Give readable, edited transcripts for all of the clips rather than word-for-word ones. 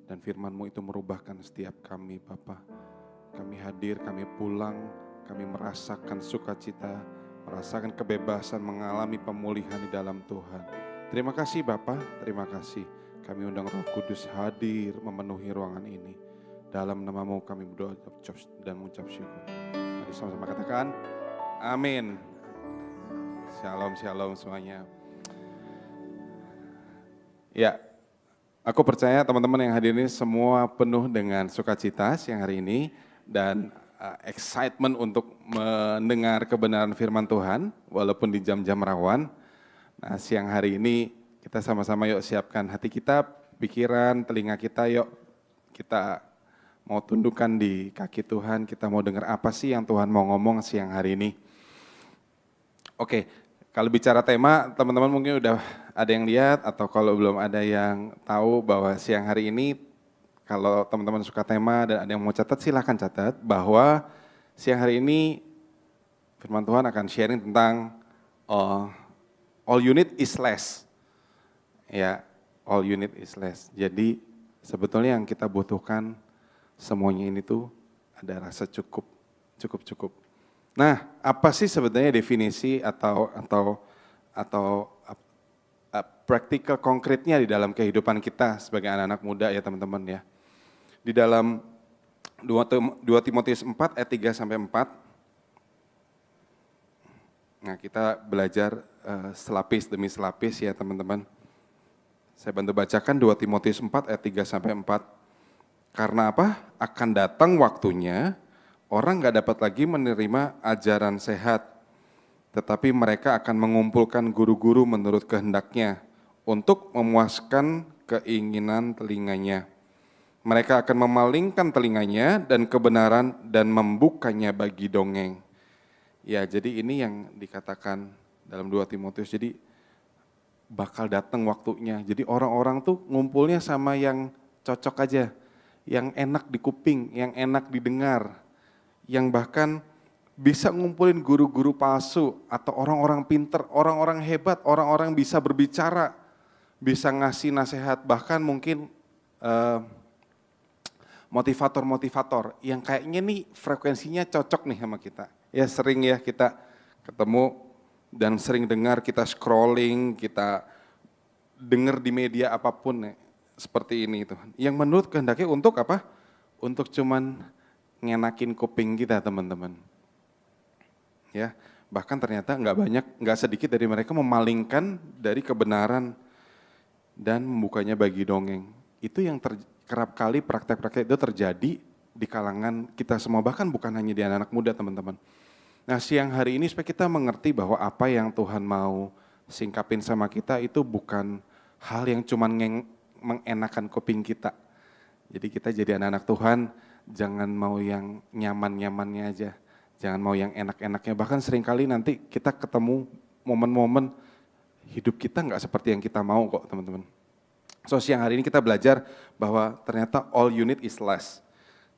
Dan firman-Mu itu merubahkan setiap kami Bapa. Kami hadir, kami pulang, kami merasakan sukacita, merasakan kebebasan, mengalami pemulihan di dalam Tuhan. Terima kasih Bapa, terima kasih. Kami undang Roh Kudus hadir memenuhi ruangan ini. Dalam nama-Mu kami berdoa dan mengucap syukur. Mari sama-sama katakan, amin. Shalom, shalom semuanya. Ya, aku percaya teman-teman yang hadir ini semua penuh dengan sukacita siang hari ini dan excitement untuk mendengar kebenaran firman Tuhan walaupun di jam-jam rawan. Nah, siang hari ini kita sama-sama yuk siapkan hati kita, pikiran, telinga kita, yuk kita mau tundukkan di kaki Tuhan, kita mau dengar apa sih yang Tuhan mau ngomong siang hari ini. Oke, kalau bicara tema, teman-teman mungkin udah ada yang lihat atau kalau belum ada yang tahu bahwa siang hari ini, kalau teman-teman suka tema dan ada yang mau catat, silahkan catat bahwa siang hari ini firman Tuhan akan sharing tentang all you need is less. Ya, all you need is less. Jadi sebetulnya yang kita butuhkan semuanya ini tuh ada rasa cukup. Nah, apa sih sebetulnya definisi atau praktikal konkretnya di dalam kehidupan kita sebagai anak-anak muda ya teman-teman ya. Di dalam 2 Timotius 4 ayat 3 sampai 4. Nah, kita belajar selapis demi selapis ya teman-teman. Saya bantu bacakan 2 Timotius 4 ayat 3 sampai 4. Karena apa? Akan datang waktunya orang gak dapat lagi menerima ajaran sehat, tetapi mereka akan mengumpulkan guru-guru menurut kehendaknya untuk memuaskan keinginan telinganya. Mereka akan memalingkan telinganya dan kebenaran dan membukanya bagi dongeng. Ya, jadi ini yang dikatakan dalam 2 Timotius, jadi bakal datang waktunya. Jadi orang-orang tuh ngumpulnya sama yang cocok aja, yang enak di kuping, yang enak didengar, yang bahkan bisa ngumpulin guru-guru palsu atau orang-orang pinter, orang-orang hebat, orang-orang bisa berbicara, bisa ngasih nasihat, bahkan mungkin motivator-motivator yang kayaknya nih frekuensinya cocok nih sama kita. Ya sering ya kita ketemu dan sering dengar, kita scrolling, kita dengar di media apapun ya, seperti ini Tuhan. Yang menurut kehendaknya untuk apa? Untuk cuman ngenakin kuping kita teman-teman. Ya, bahkan ternyata nggak sedikit dari mereka memalingkan dari kebenaran dan membukanya bagi dongeng. Itu yang kerap kali praktek-praktek itu terjadi di kalangan kita semua, bahkan bukan hanya di anak-anak muda teman-teman. Nah siang hari ini supaya kita mengerti bahwa apa yang Tuhan mau singkapin sama kita itu bukan hal yang cuman mengenakan kuping kita. Jadi kita jadi anak-anak Tuhan, jangan mau yang nyaman-nyamannya aja, jangan mau yang enak-enaknya. Bahkan seringkali nanti kita ketemu momen-momen hidup kita nggak seperti yang kita mau kok teman-teman. So siang hari ini kita belajar bahwa ternyata all you need is less.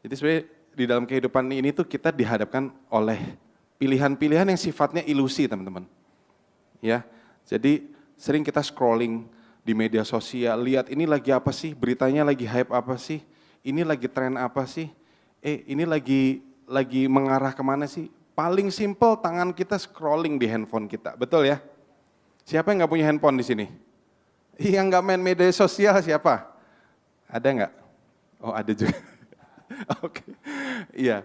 Jadi sebenarnya di dalam kehidupan ini tuh kita dihadapkan oleh pilihan-pilihan yang sifatnya ilusi teman-teman. Ya, jadi sering kita scrolling di media sosial, lihat ini lagi apa sih, beritanya lagi hype apa sih, ini lagi tren apa sih, ini lagi mengarah kemana sih. Paling simple tangan kita scrolling di handphone kita, betul ya? Siapa yang nggak punya handphone di sini? Yang nggak main media sosial siapa? Ada nggak? Oh ada juga. Oke, iya.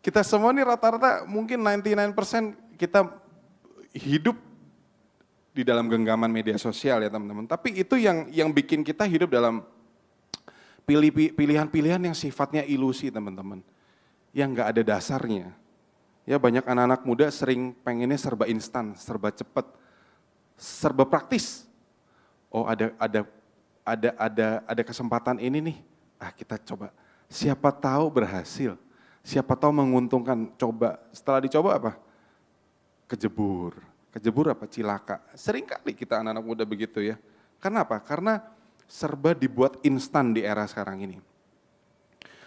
Kita semua nih rata-rata mungkin 99% kita hidup di dalam genggaman media sosial ya teman-teman. Tapi itu yang bikin kita hidup dalam pilihan-pilihan yang sifatnya ilusi teman-teman. Yang nggak ada dasarnya. Ya banyak anak-anak muda sering pengennya serba instan, serba cepat, serba praktis. Oh ada kesempatan ini nih, kita coba. Siapa tahu berhasil, siapa tahu menguntungkan, coba. Setelah dicoba apa? Kejebur apa? Cilaka. Sering kali kita anak-anak muda begitu ya. Karena apa? Karena serba dibuat instan di era sekarang ini.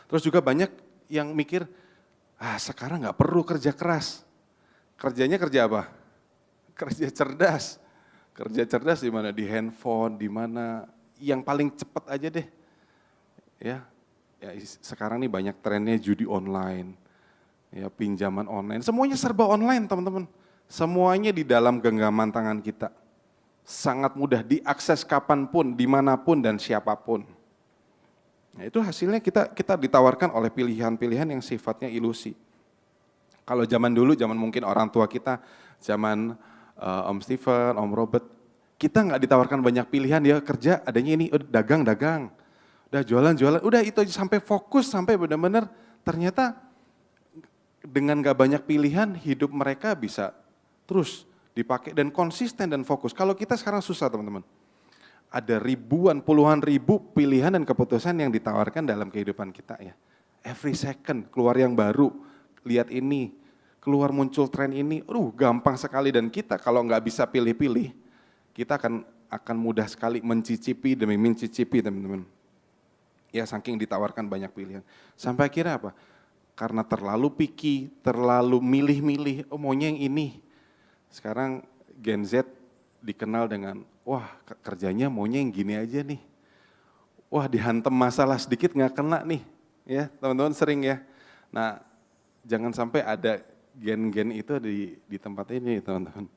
Terus juga banyak yang mikir, sekarang nggak perlu kerja keras. Kerjanya kerja apa? Kerja cerdas. Kerja cerdas di mana? Di handphone, di mana yang paling cepat aja deh. ya, sekarang nih banyak trennya judi online, ya pinjaman online, semuanya serba online teman-teman. Semuanya di dalam genggaman tangan kita. Sangat mudah diakses kapanpun, dimanapun dan siapapun. Nah, itu hasilnya kita ditawarkan oleh pilihan-pilihan yang sifatnya ilusi. Kalau zaman dulu, zaman mungkin orang tua kita, zaman Om Steven, Om Robert, kita nggak ditawarkan banyak pilihan, dia kerja adanya ini, udah dagang, udah jualan, udah itu aja sampai fokus, sampai benar-benar ternyata dengan nggak banyak pilihan, hidup mereka bisa terus dipakai dan konsisten dan fokus. Kalau kita sekarang susah teman-teman. Ada ribuan, puluhan ribu pilihan dan keputusan yang ditawarkan dalam kehidupan kita ya. Every second keluar yang baru, lihat ini, keluar muncul tren ini, gampang sekali dan kita kalau nggak bisa pilih-pilih, kita akan mudah sekali mencicipi demi mencicipi teman-teman. Ya saking ditawarkan banyak pilihan. Sampai akhirnya apa? Karena terlalu picky, terlalu milih-milih, maunya yang ini. Sekarang Gen Z dikenal dengan, wah kerjanya maunya yang gini aja nih. Wah dihantam masalah sedikit nggak kena nih. Ya teman-teman sering ya. Nah jangan sampai ada gen-gen itu di tempat ini teman-teman.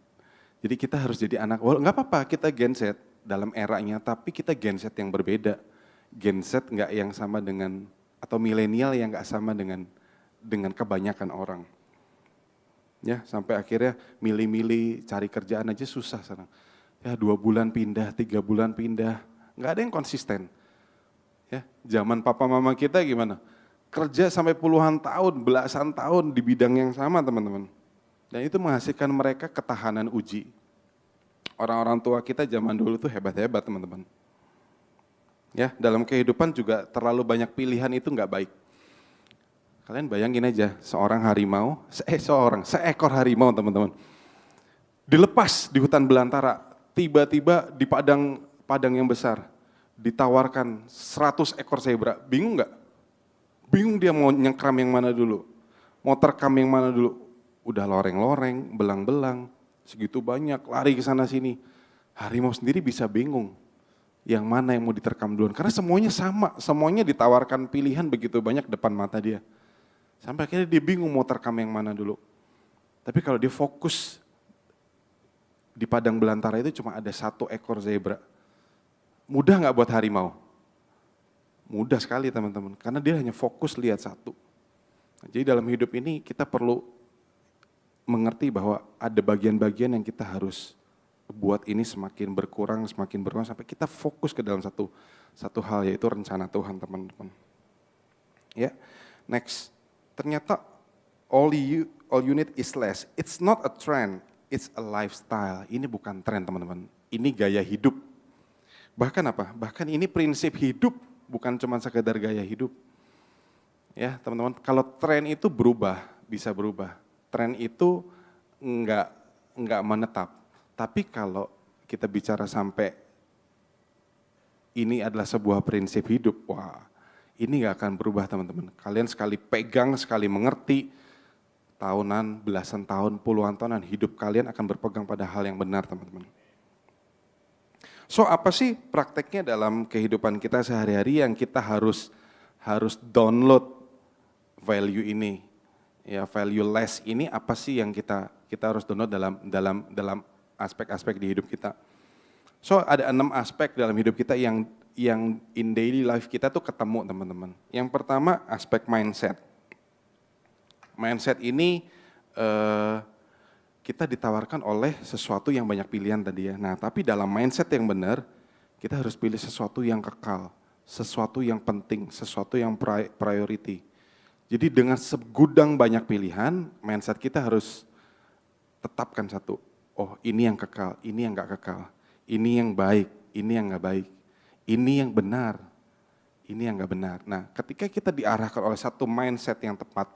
Jadi kita harus jadi anak, nggak apa-apa kita Gen Z dalam eranya, tapi kita Gen Z yang berbeda. Gen Z nggak yang sama dengan, atau milenial yang nggak sama dengan kebanyakan orang. Ya, sampai akhirnya milih-milih cari kerjaan aja susah sekarang. Ya 2 bulan pindah, 3 bulan pindah, nggak ada yang konsisten. Ya, zaman papa mama kita gimana? Kerja sampai puluhan tahun, belasan tahun di bidang yang sama teman-teman. Dan itu menghasilkan mereka ketahanan uji. Orang-orang tua kita zaman dulu tuh hebat-hebat teman-teman. Ya, dalam kehidupan juga terlalu banyak pilihan itu nggak baik. Kalian bayangin aja, seekor harimau teman-teman. Dilepas di hutan belantara, tiba-tiba di padang yang besar, ditawarkan 100 ekor zebra, bingung nggak? Bingung dia mau nyengkram yang mana dulu, mau terkam yang mana dulu. Udah loreng-loreng, belang-belang, segitu banyak, lari ke sana sini. Harimau sendiri bisa bingung, yang mana yang mau diterkam duluan. Karena semuanya sama, semuanya ditawarkan pilihan begitu banyak depan mata dia. Sampai akhirnya dia bingung mau terkam yang mana dulu. Tapi kalau dia fokus di padang belantara itu cuma ada 1 ekor zebra. Mudah nggak buat harimau? Mudah sekali teman-teman, karena dia hanya fokus lihat 1. Jadi dalam hidup ini kita perlu mengerti bahwa ada bagian-bagian yang kita harus buat ini semakin berkurang sampai kita fokus ke dalam satu hal, yaitu rencana Tuhan teman-teman. Ya, next. Ternyata all you need is less. It's not a trend, it's a lifestyle. Ini bukan tren teman-teman, ini gaya hidup. Bahkan apa? Bahkan ini prinsip hidup, bukan cuma sekedar gaya hidup. Ya teman-teman, kalau tren itu berubah, bisa berubah. Tren itu enggak menetap. Tapi kalau kita bicara sampai ini adalah sebuah prinsip hidup, wah ini gak akan berubah teman-teman. Kalian sekali pegang, sekali mengerti, tahunan, belasan tahun, puluhan tahunan, hidup kalian akan berpegang pada hal yang benar teman-teman. So apa sih prakteknya dalam kehidupan kita sehari-hari yang kita harus download value ini? Ya value less ini apa sih yang kita harus download dalam aspek-aspek di hidup kita? So ada 6 aspek dalam hidup kita yang in daily life kita tuh ketemu teman-teman. Yang pertama aspek mindset. Mindset ini kita ditawarkan oleh sesuatu yang banyak pilihan tadi ya. Nah tapi dalam mindset yang benar, kita harus pilih sesuatu yang kekal, sesuatu yang penting, sesuatu yang priority. Jadi dengan segudang banyak pilihan, mindset kita harus tetapkan satu. Oh ini yang kekal, ini yang gak kekal. Ini yang baik, ini yang gak baik. Ini yang benar, ini yang gak benar. Nah ketika kita diarahkan oleh satu mindset yang tepat,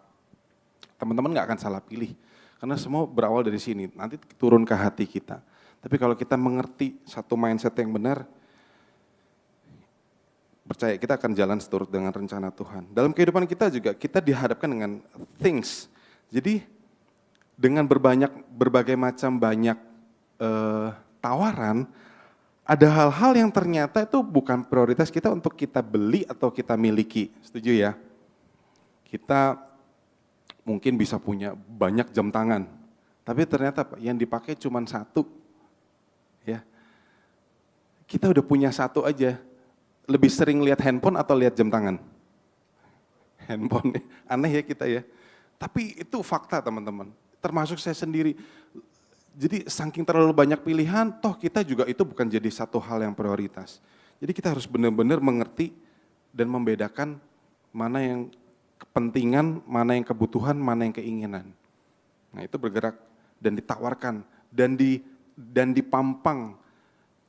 teman-teman gak akan salah pilih. Karena semua berawal dari sini, nanti turun ke hati kita. Tapi kalau kita mengerti satu mindset yang benar, percaya kita akan jalan seturut dengan rencana Tuhan. Dalam kehidupan kita juga, kita dihadapkan dengan things. Jadi dengan berbagai macam tawaran, ada hal-hal yang ternyata itu bukan prioritas kita untuk kita beli atau kita miliki. Setuju ya? Kita mungkin bisa punya banyak jam tangan, tapi ternyata yang dipakai cuma satu. Ya, kita udah punya satu aja. Lebih sering lihat handphone atau lihat jam tangan? Handphone, aneh ya kita ya. Tapi itu fakta teman-teman, termasuk saya sendiri. Jadi saking terlalu banyak pilihan, toh kita juga itu bukan jadi satu hal yang prioritas. Jadi kita harus benar-benar mengerti dan membedakan mana yang kepentingan, mana yang kebutuhan, mana yang keinginan. Nah itu bergerak dan ditawarkan dan dipampang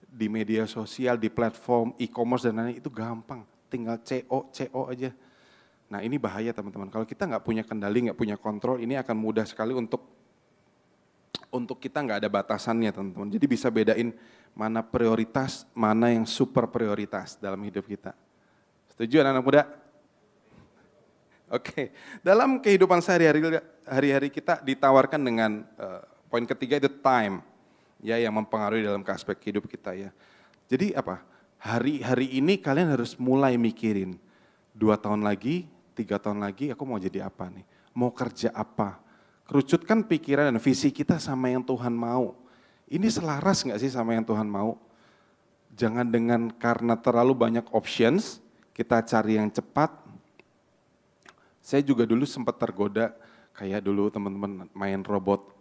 di media sosial, di platform e-commerce dan lain-lain itu gampang. Tinggal CO aja. Nah ini bahaya teman-teman, kalau kita nggak punya kendali, nggak punya kontrol, ini akan mudah sekali untuk kita nggak ada batasannya teman-teman. Jadi bisa bedain mana prioritas, mana yang super prioritas dalam hidup kita. Setuju anak-anak muda? Oke, dalam kehidupan sehari-hari kita ditawarkan dengan poin ketiga itu time, ya yang mempengaruhi dalam aspek hidup kita ya. Jadi apa? Hari ini kalian harus mulai mikirin 2 tahun lagi, 3 tahun lagi aku mau jadi apa nih? Mau kerja apa? Kerucutkan pikiran dan visi kita sama yang Tuhan mau. Ini selaras nggak sih sama yang Tuhan mau? Jangan dengan karena terlalu banyak options, kita cari yang cepat. Saya juga dulu sempat tergoda, kayak dulu teman-teman main robot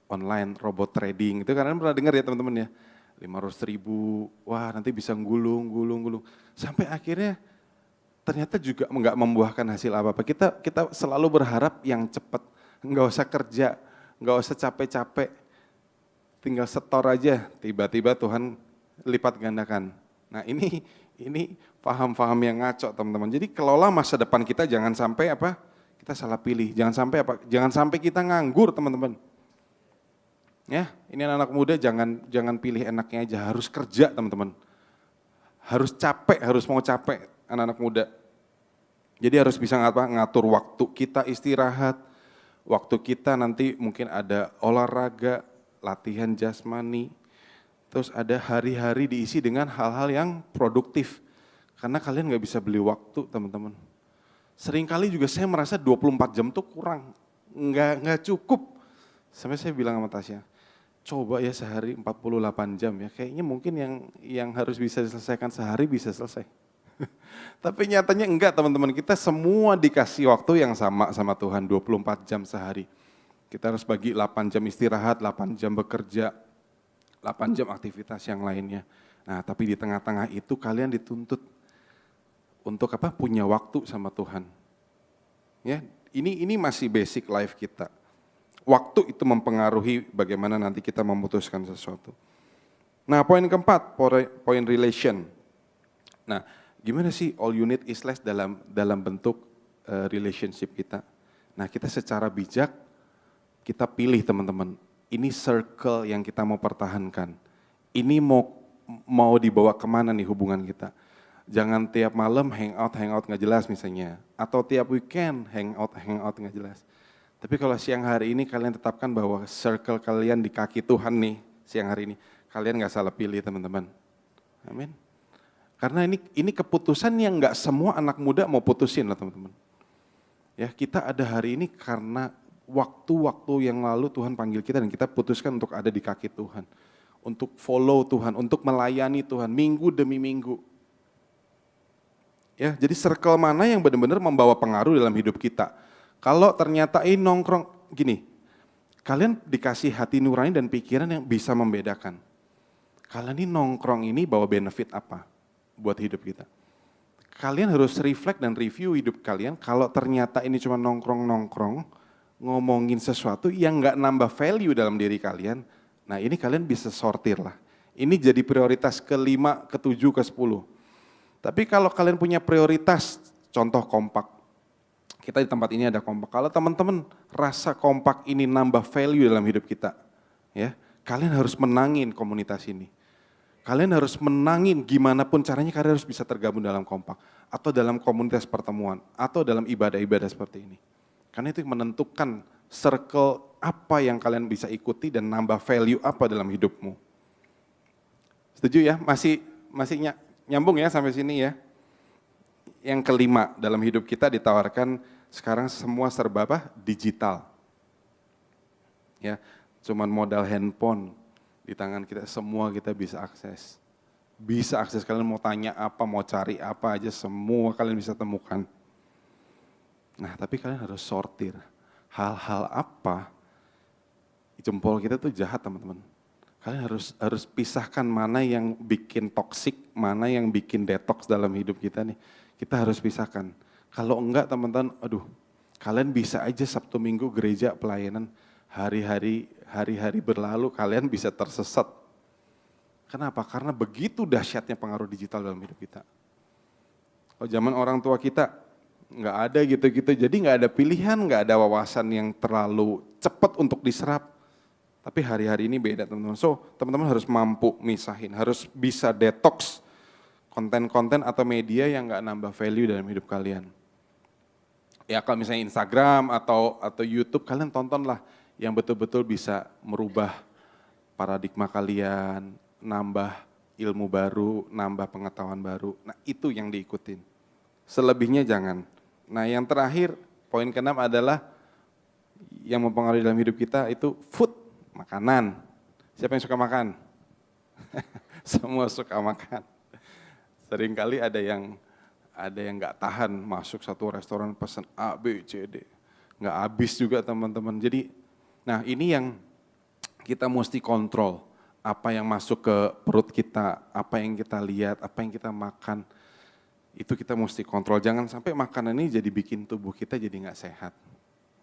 online, robot trading. Itu kalian pernah dengar ya teman-teman ya? 500.000, wah nanti bisa gulung. Sampai akhirnya ternyata juga nggak membuahkan hasil apa-apa. Kita selalu berharap yang cepat. Nggak usah kerja, nggak usah capek-capek, tinggal setor aja, tiba-tiba Tuhan lipat gandakan. Nah ini paham-paham yang ngaco teman-teman. Jadi kelola masa depan kita jangan sampai kita salah pilih, jangan sampai kita nganggur teman-teman. Ya, ini anak-anak muda jangan pilih enaknya aja, harus kerja teman-teman. Harus capek, harus mau capek anak-anak muda. Jadi harus bisa ngatur waktu kita istirahat. Waktu kita nanti mungkin ada olahraga, latihan jasmani, terus ada hari-hari diisi dengan hal-hal yang produktif. Karena kalian nggak bisa beli waktu teman-teman. Seringkali juga saya merasa 24 jam tuh kurang, nggak cukup. Sampai saya bilang sama Tasya, coba ya sehari 48 jam ya, kayaknya mungkin yang harus bisa diselesaikan sehari bisa selesai. Tapi nyatanya enggak teman-teman, kita semua dikasih waktu yang sama Tuhan, 24 jam sehari. Kita harus bagi 8 jam istirahat, 8 jam bekerja, 8 jam aktivitas yang lainnya. Nah tapi di tengah-tengah itu kalian dituntut untuk punya waktu sama Tuhan. Ya, ini masih basic life kita. Waktu itu mempengaruhi bagaimana nanti kita memutuskan sesuatu. Nah poin keempat, poin relation. Nah gimana sih all you need is less dalam bentuk relationship kita. Nah kita secara bijak, kita pilih teman-teman, ini circle yang kita mau pertahankan. Ini mau dibawa kemana nih hubungan kita. Jangan tiap malam hangout nggak jelas misalnya. Atau tiap weekend hangout nggak jelas. Tapi kalau siang hari ini kalian tetapkan bahwa circle kalian di kaki Tuhan nih, siang hari ini, kalian nggak salah pilih teman-teman. Amin. Karena ini keputusan yang nggak semua anak muda mau putusin lah teman-teman. Ya kita ada hari ini karena waktu-waktu yang lalu Tuhan panggil kita dan kita putuskan untuk ada di kaki Tuhan. Untuk follow Tuhan, untuk melayani Tuhan minggu demi minggu. Ya, jadi circle mana yang benar-benar membawa pengaruh dalam hidup kita. Kalau ternyata ini nongkrong gini, kalian dikasih hati nurani dan pikiran yang bisa membedakan. Kalian ini nongkrong ini bawa benefit apa buat hidup kita. Kalian harus reflect dan review hidup kalian kalau ternyata ini cuma nongkrong-nongkrong, ngomongin sesuatu yang nggak nambah value dalam diri kalian, nah ini kalian bisa sortir lah. Ini jadi prioritas ke-5, ke-7, ke-10. Tapi kalau kalian punya prioritas, contoh kompak, kita di tempat ini ada kompak. Kalau teman-teman rasa kompak ini nambah value dalam hidup kita, ya, kalian harus menangin komunitas ini. Kalian harus menangin gimana pun caranya kalian harus bisa tergabung dalam kompak. Atau dalam komunitas pertemuan, atau dalam ibadah-ibadah seperti ini. Karena itu menentukan circle apa yang kalian bisa ikuti dan nambah value apa dalam hidupmu. Setuju ya? Masih nyambung ya sampai sini ya. Yang kelima, dalam hidup kita ditawarkan sekarang semua serba apa? Digital. Ya, cuman modal handphone di tangan kita, semua kita bisa akses. Bisa akses, kalian mau tanya apa, mau cari apa aja, semua kalian bisa temukan. Nah, tapi kalian harus sortir. Hal-hal apa, jempol kita tuh jahat teman-teman. Kalian harus pisahkan mana yang bikin toksik, mana yang bikin detox dalam hidup kita nih. Kita harus pisahkan. Kalau enggak teman-teman, kalian bisa aja Sabtu Minggu gereja pelayanan, hari-hari berlalu kalian bisa tersesat. Kenapa? Karena begitu dahsyatnya pengaruh digital dalam hidup kita. Oh, zaman orang tua kita nggak ada gitu-gitu, jadi nggak ada pilihan, nggak ada wawasan yang terlalu cepat untuk diserap. Tapi hari-hari ini beda teman-teman. So teman-teman harus mampu misahin, harus bisa detox konten-konten atau media yang nggak nambah value dalam hidup kalian. Ya kalau misalnya Instagram atau YouTube, kalian tontonlah yang betul-betul bisa merubah paradigma kalian, nambah ilmu baru, nambah pengetahuan baru. Nah itu yang diikutin. Selebihnya jangan. Nah yang terakhir, poin ke-6 adalah yang mempengaruhi dalam hidup kita itu food, makanan. Siapa yang suka makan? Semua suka makan. Seringkali ada yang nggak tahan masuk satu restoran pesan A, B, C, D. Nggak habis juga teman-teman. Jadi, nah ini yang kita mesti kontrol. Apa yang masuk ke perut kita, apa yang kita lihat, apa yang kita makan. Itu kita mesti kontrol. Jangan sampai makanan ini jadi bikin tubuh kita jadi nggak sehat.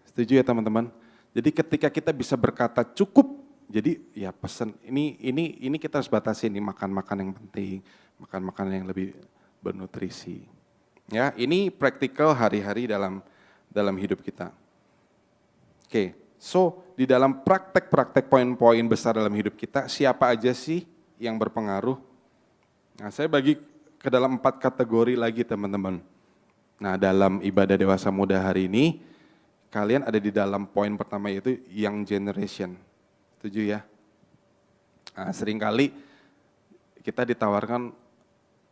Setuju ya teman-teman? Jadi ketika kita bisa berkata cukup, jadi ya pesan ini kita harus batasi nih, makan yang penting, makan makanan yang lebih bernutrisi. Ya, ini praktikal hari-hari dalam hidup kita. Oke, so di dalam praktek-praktek poin-poin besar dalam hidup kita, siapa aja sih yang berpengaruh? Nah, saya bagi ke dalam 4 kategori lagi teman-teman. Nah, dalam ibadah dewasa muda hari ini, kalian ada di dalam poin pertama yaitu young generation. Setuju ya? Nah, seringkali kita ditawarkan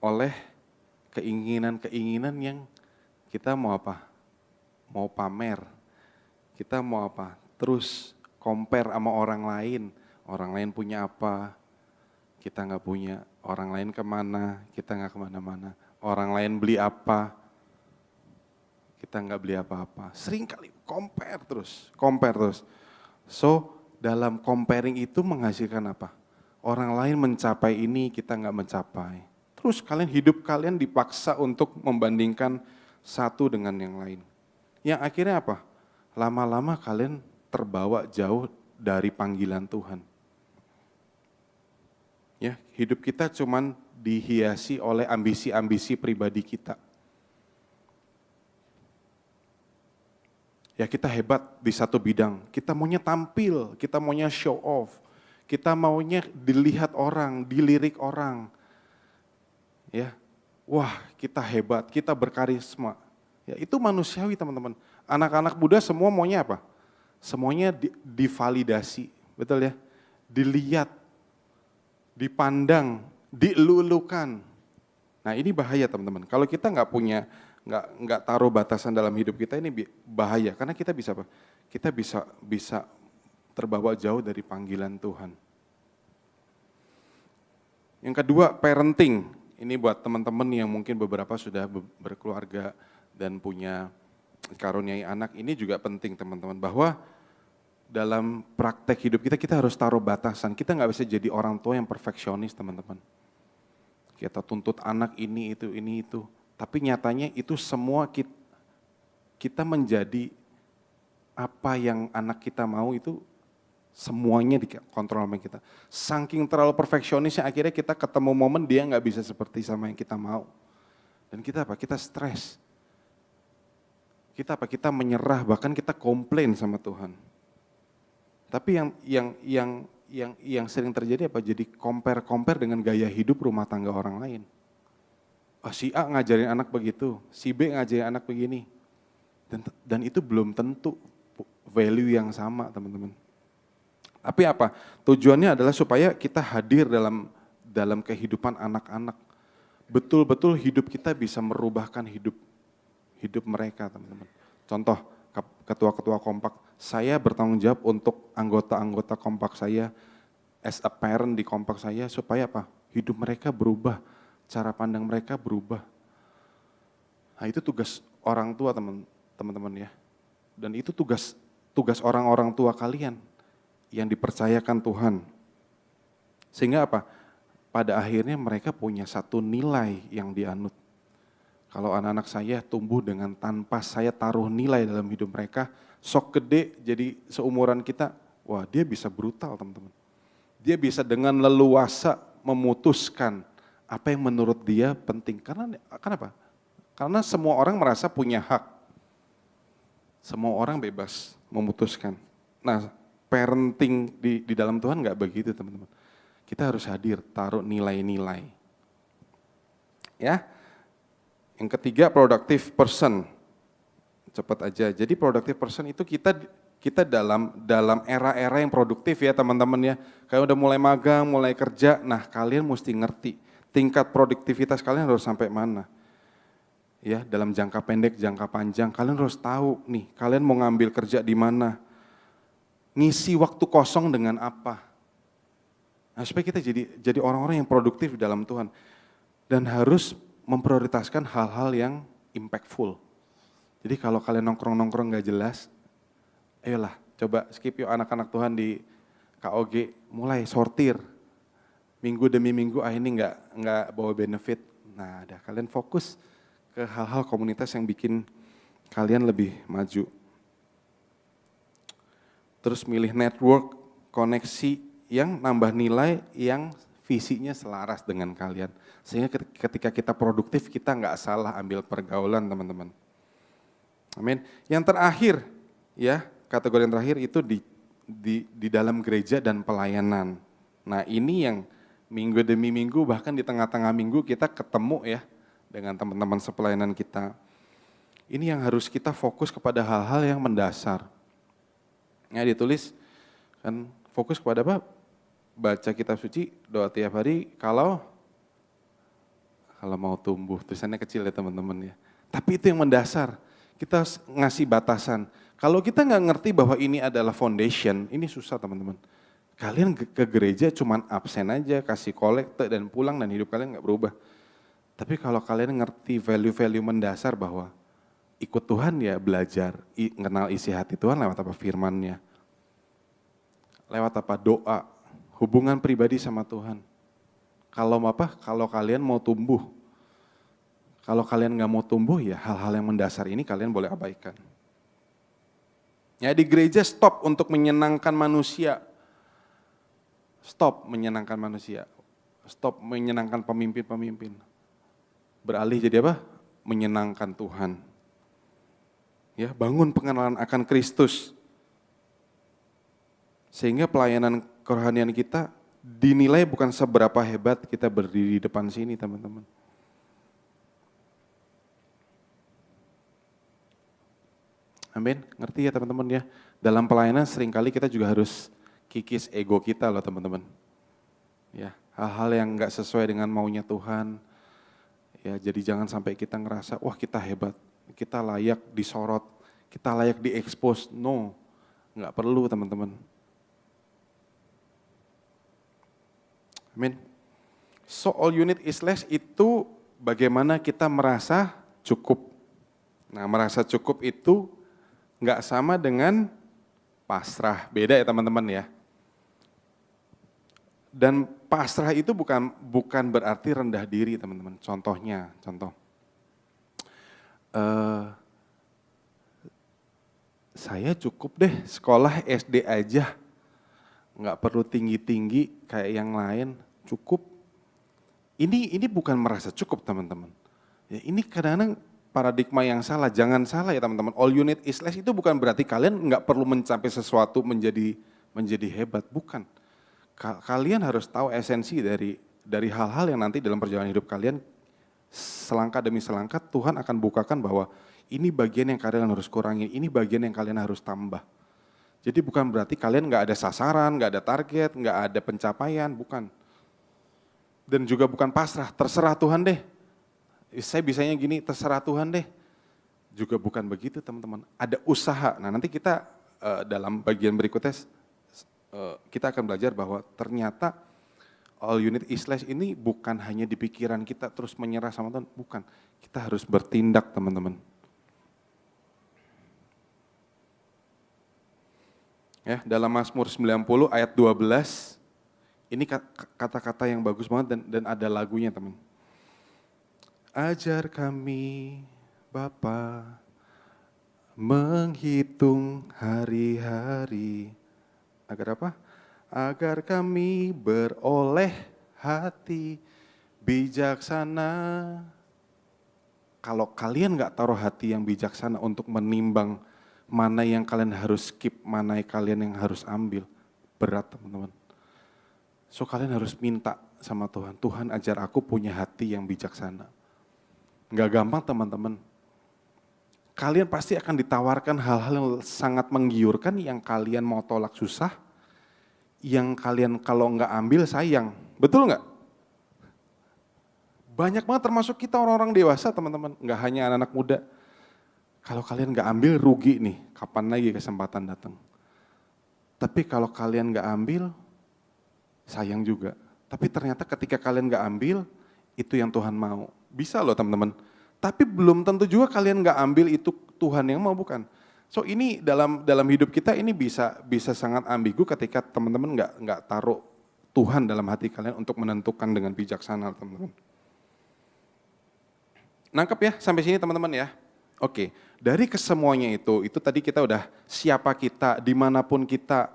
oleh keinginan-keinginan yang kita mau apa? Mau pamer. Kita mau apa? Terus compare sama orang lain punya apa, kita nggak punya, orang lain kemana, kita nggak kemana-mana, orang lain beli apa, kita nggak beli apa-apa. Sering kali compare terus. So dalam comparing itu menghasilkan apa? Orang lain mencapai ini, kita nggak mencapai. Terus hidup kalian dipaksa untuk membandingkan satu dengan yang lain. Yang akhirnya apa? Lama-lama kalian terbawa jauh dari panggilan Tuhan. Ya, hidup kita cuman dihiasi oleh ambisi-ambisi pribadi kita. Ya kita hebat di satu bidang, kita maunya tampil, kita maunya show off, kita maunya dilihat orang, dilirik orang. Ya, wah kita hebat, kita berkarisma. Ya itu manusiawi teman-teman. Anak-anak muda semua maunya apa? Semuanya divalidasi, betul ya? Dilihat, dipandang, dilulukan. Nah ini bahaya teman-teman. Kalau kita nggak taruh batasan dalam hidup kita, ini bahaya karena kita bisa apa? Kita bisa terbawa jauh dari panggilan Tuhan. Yang kedua, parenting. Ini buat teman-teman yang mungkin beberapa sudah berkeluarga dan punya karuniai anak, ini juga penting teman-teman, bahwa dalam praktek hidup kita harus taruh batasan. Kita nggak bisa jadi orang tua yang perfeksionis teman-teman. Kita tuntut anak ini itu. Tapi nyatanya itu semua kita menjadi apa yang anak kita mau itu semuanya dikontrol sama kita. Saking terlalu perfeksionisnya akhirnya kita ketemu momen dia nggak bisa seperti sama yang kita mau. Dan kita apa? Kita stres. Kita menyerah, bahkan kita komplain sama Tuhan. Tapi yang sering terjadi apa? Jadi compare dengan gaya hidup rumah tangga orang lain. Oh, si A ngajarin anak begitu, si B ngajarin anak begini. Dan itu belum tentu value yang sama teman-teman. Tapi apa? Tujuannya adalah supaya kita hadir dalam kehidupan anak-anak. Betul-betul hidup kita bisa merubahkan hidup mereka, teman-teman. Contoh, ketua-ketua kompak, saya bertanggung jawab untuk anggota-anggota kompak saya, as a parent di kompak saya, supaya apa? Hidup mereka berubah, cara pandang mereka berubah. Nah itu tugas orang tua teman-teman ya. Dan itu tugas orang-orang tua kalian yang dipercayakan Tuhan. Sehingga apa? Pada akhirnya mereka punya satu nilai yang dianut. Kalau anak-anak saya tumbuh dengan tanpa saya taruh nilai dalam hidup mereka, sok gede jadi seumuran kita, wah dia bisa brutal teman-teman. Dia bisa dengan leluasa memutuskan apa yang menurut dia penting. Kenapa? Karena semua orang merasa punya hak. Semua orang bebas memutuskan. Nah, parenting di dalam Tuhan nggak begitu teman-teman. Kita harus hadir, taruh nilai-nilai. Ya. Yang ketiga, productive person. Cepat aja. Jadi productive person itu kita dalam era-era yang produktif ya teman-teman ya. Kayak udah mulai magang, mulai kerja, nah kalian mesti ngerti tingkat produktivitas kalian harus sampai mana. Ya, dalam jangka pendek, jangka panjang, kalian harus tahu nih, kalian mau ngambil kerja di mana. Ngisi waktu kosong dengan apa. Nah, supaya kita jadi orang-orang yang produktif di dalam Tuhan. Dan harus memprioritaskan hal-hal yang impactful. Jadi kalau kalian nongkrong-nongkrong gak jelas, ayolah coba skip yuk anak-anak Tuhan di KOG, mulai sortir. Minggu demi minggu, ini nggak bawa benefit. Nah, kalian fokus ke hal-hal komunitas yang bikin kalian lebih maju. Terus milih network, koneksi yang nambah nilai, yang visinya selaras dengan kalian. Sehingga ketika kita produktif, kita nggak salah ambil pergaulan teman-teman. Amin. Yang terakhir, ya kategori yang terakhir itu di dalam gereja dan pelayanan. Nah ini yang minggu demi minggu, bahkan di tengah-tengah minggu kita ketemu ya dengan teman-teman sepelayanan kita. Ini yang harus kita fokus kepada hal-hal yang mendasar. Ya ditulis kan fokus kepada apa? Baca kitab suci, doa tiap hari, kalau mau tumbuh, tulisannya kecil ya teman-teman ya. Tapi itu yang mendasar, kita ngasih batasan. Kalau kita nggak ngerti bahwa ini adalah foundation, ini susah teman-teman. Kalian ke gereja cuman absen aja, kasih kolekte dan pulang dan hidup kalian nggak berubah. Tapi kalau kalian ngerti value-value mendasar bahwa ikut Tuhan ya belajar, kenal isi hati Tuhan lewat apa firman-Nya. Lewat apa doa, hubungan pribadi sama Tuhan. Kalau kalian mau tumbuh. Kalau kalian nggak mau tumbuh ya hal-hal yang mendasar ini kalian boleh abaikan. Ya di gereja stop untuk menyenangkan manusia. Stop menyenangkan manusia. Stop menyenangkan pemimpin-pemimpin. Beralih jadi apa? Menyenangkan Tuhan. Ya, bangun pengenalan akan Kristus. Sehingga pelayanan kerohanian kita dinilai bukan seberapa hebat kita berdiri di depan sini, teman-teman. Amin, ngerti ya teman-teman ya. Dalam pelayanan seringkali kita juga harus kikis ego kita loh teman-teman. Ya, hal-hal yang enggak sesuai dengan maunya Tuhan. Ya, jadi jangan sampai kita ngerasa, wah kita hebat, kita layak disorot, kita layak diekspos. No, enggak perlu teman-teman. Amin. So all you need is less itu bagaimana kita merasa cukup. Nah, merasa cukup itu enggak sama dengan pasrah. Beda ya teman-teman ya. Dan pasrah itu bukan berarti rendah diri teman-teman. Contoh. Saya cukup deh sekolah SD aja. Nggak perlu tinggi-tinggi kayak yang lain, cukup. Ini bukan merasa cukup teman-teman. Ya, ini kadang-kadang paradigma yang salah, jangan salah ya teman-teman. All you need is less itu bukan berarti kalian nggak perlu mencapai sesuatu menjadi hebat, bukan. Kalian harus tahu esensi dari hal-hal yang nanti dalam perjalanan hidup kalian selangkah demi selangkah Tuhan akan bukakan bahwa ini bagian yang kalian harus kurangi, ini bagian yang kalian harus tambah. Jadi bukan berarti kalian nggak ada sasaran, nggak ada target, nggak ada pencapaian, bukan. Dan juga bukan pasrah, terserah Tuhan deh. Saya bisanya gini, terserah Tuhan deh. Juga bukan begitu teman-teman. Ada usaha. Nah nanti kita dalam bagian berikutnya kita akan belajar bahwa ternyata all unit Islam ini bukan hanya di pikiran kita terus menyerah sama Tuhan. Bukan, kita harus bertindak teman-teman. Ya, dalam Mazmur 90 ayat 12, ini kata-kata yang bagus banget dan ada lagunya teman. Ajar kami Bapa menghitung hari-hari. Agar apa? Agar kami beroleh hati bijaksana. Kalau kalian gak taruh hati yang bijaksana untuk menimbang mana yang kalian harus skip, mana yang kalian yang harus ambil, berat teman-teman. So kalian harus minta sama Tuhan, Tuhan ajar aku punya hati yang bijaksana. Gak gampang teman-teman. Kalian pasti akan ditawarkan hal-hal yang sangat menggiurkan, yang kalian mau tolak susah, yang kalian kalau nggak ambil sayang. Betul nggak? Banyak banget termasuk kita orang-orang dewasa teman-teman, nggak hanya anak-anak muda. Kalau kalian nggak ambil rugi nih, kapan lagi kesempatan datang. Tapi kalau kalian nggak ambil, sayang juga. Tapi ternyata ketika kalian nggak ambil, itu yang Tuhan mau. Bisa loh teman-teman. Tapi belum tentu juga kalian nggak ambil itu Tuhan yang mau, bukan. So ini dalam hidup kita ini bisa sangat ambigu ketika teman-teman nggak taruh Tuhan dalam hati kalian untuk menentukan dengan bijaksana teman-teman. Nangkep ya sampai sini teman-teman ya. Oke, dari kesemuanya itu tadi kita udah siapa kita, dimanapun kita,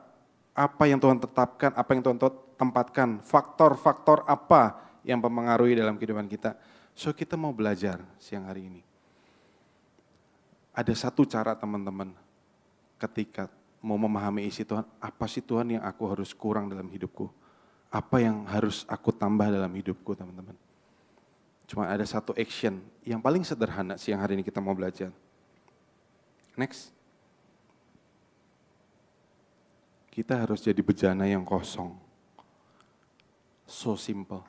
apa yang Tuhan tetapkan, apa yang Tuhan tempatkan, faktor-faktor apa yang mempengaruhi dalam kehidupan kita. So kita mau belajar siang hari ini. Ada satu cara teman-teman ketika mau memahami isi Tuhan, apa sih Tuhan yang aku harus kurang dalam hidupku? Apa yang harus aku tambah dalam hidupku teman-teman? Cuma ada satu action yang paling sederhana siang hari ini kita mau belajar. Next. Kita harus jadi bejana yang kosong. So simple.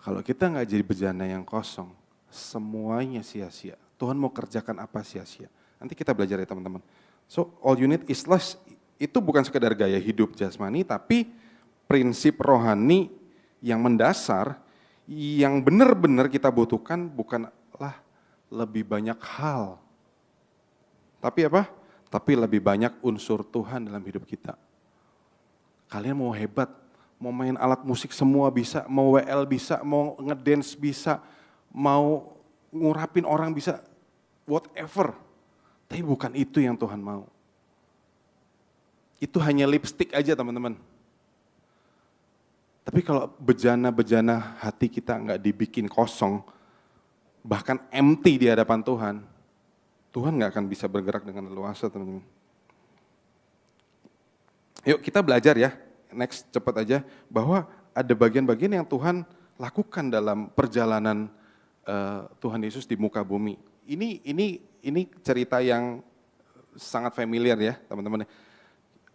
Kalau kita nggak jadi bejana yang kosong, semuanya sia-sia. Tuhan mau kerjakan apa sia-sia. Nanti kita belajar ya teman-teman. So all you need is less, itu bukan sekedar gaya hidup jasmani, tapi prinsip rohani yang mendasar, yang benar-benar kita butuhkan bukanlah lebih banyak hal. Tapi apa? Tapi lebih banyak unsur Tuhan dalam hidup kita. Kalian mau hebat, mau main alat musik semua bisa, mau WL bisa, mau ngedance bisa, mau ngurapin orang bisa, whatever. Tapi bukan itu yang Tuhan mau. Itu hanya lipstick aja teman-teman. Tapi kalau bejana-bejana hati kita nggak dibikin kosong, bahkan empty di hadapan Tuhan, Tuhan nggak akan bisa bergerak dengan leluasa teman-teman. Yuk kita belajar ya. Next, cepat aja, bahwa ada bagian-bagian yang Tuhan lakukan dalam perjalanan Tuhan Yesus di muka bumi. Ini cerita yang sangat familiar ya teman-teman.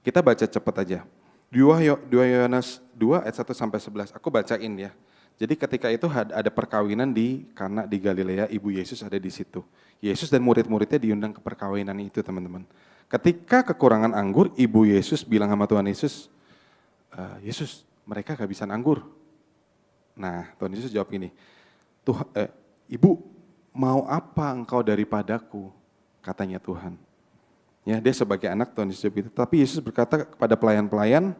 Kita baca cepat aja. 2 Yohanes 2 ayat 1 sampai 11. Aku bacain ya. Jadi ketika itu ada perkawinan di Kana di Galilea, ibu Yesus ada di situ. Yesus dan murid-muridnya diundang ke perkawinan itu teman-teman. Ketika kekurangan anggur, ibu Yesus bilang sama Tuhan Yesus, Yesus, mereka kehabisan anggur. Nah, Tuhan Yesus jawab gini, Ibu, mau apa engkau daripadaku? Katanya Tuhan. Ya, dia sebagai anak Tuhan Yesus jawab itu. Tapi Yesus berkata kepada pelayan-pelayan,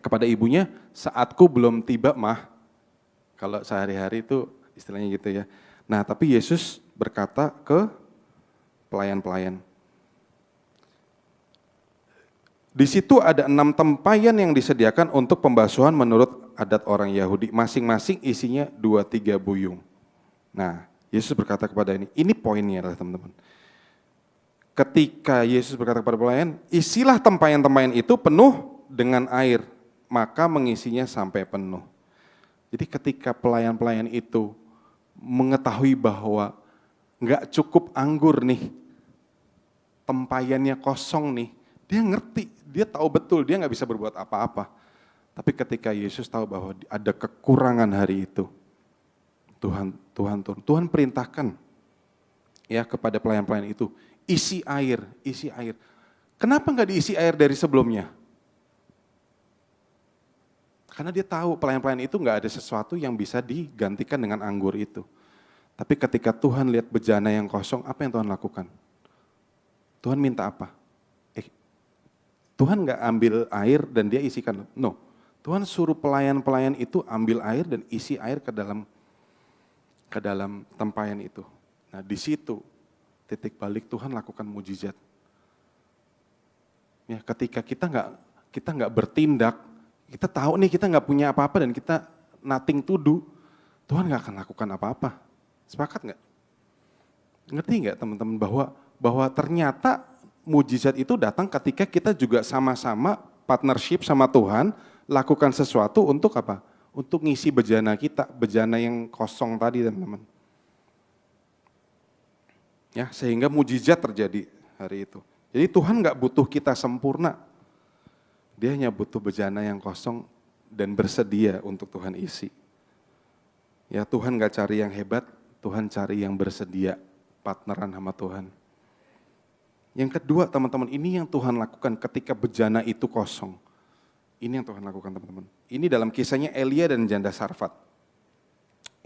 kepada ibunya, saatku belum tiba mah. Kalau sehari-hari itu istilahnya gitu ya. Nah, tapi Yesus berkata ke pelayan-pelayan, di situ ada 6 tempayan yang disediakan untuk pembasuhan menurut adat orang Yahudi. Masing-masing isinya 2-3 buyung. Nah, Yesus berkata kepada ini poinnya adalah teman-teman. Ketika Yesus berkata kepada pelayan, isilah tempayan-tempayan itu penuh dengan air, maka mengisinya sampai penuh. Jadi ketika pelayan-pelayan itu mengetahui bahwa nggak cukup anggur nih, tempayannya kosong nih, dia ngerti, dia tahu betul, dia nggak bisa berbuat apa-apa. Tapi ketika Yesus tahu bahwa ada kekurangan hari itu, Tuhan turun. Tuhan perintahkan ya kepada pelayan-pelayan itu, isi air, isi air. Kenapa nggak diisi air dari sebelumnya? Karena dia tahu pelayan-pelayan itu nggak ada sesuatu yang bisa digantikan dengan anggur itu. Tapi ketika Tuhan lihat bejana yang kosong, apa yang Tuhan lakukan? Tuhan minta apa? Tuhan nggak ambil air dan dia isikan. No, Tuhan suruh pelayan-pelayan itu ambil air dan isi air ke dalam tempayan itu. Nah di situ titik balik Tuhan lakukan mujizat. Ya, ketika kita nggak bertindak, kita tahu nih kita nggak punya apa-apa dan kita nothing to do, Tuhan nggak akan lakukan apa-apa. Sepakat nggak? Ngerti nggak teman-teman bahwa ternyata mujizat itu datang ketika kita juga sama-sama partnership sama Tuhan, lakukan sesuatu untuk apa? Untuk ngisi bejana kita, bejana yang kosong tadi teman-teman. Ya, sehingga mujizat terjadi hari itu. Jadi Tuhan nggak butuh kita sempurna, Dia hanya butuh bejana yang kosong dan bersedia untuk Tuhan isi. Ya Tuhan nggak cari yang hebat, Tuhan cari yang bersedia, partneran sama Tuhan. Yang kedua teman-teman, ini yang Tuhan lakukan ketika bejana itu kosong. Ini yang Tuhan lakukan teman-teman. Ini dalam kisahnya Elia dan janda Sarfat.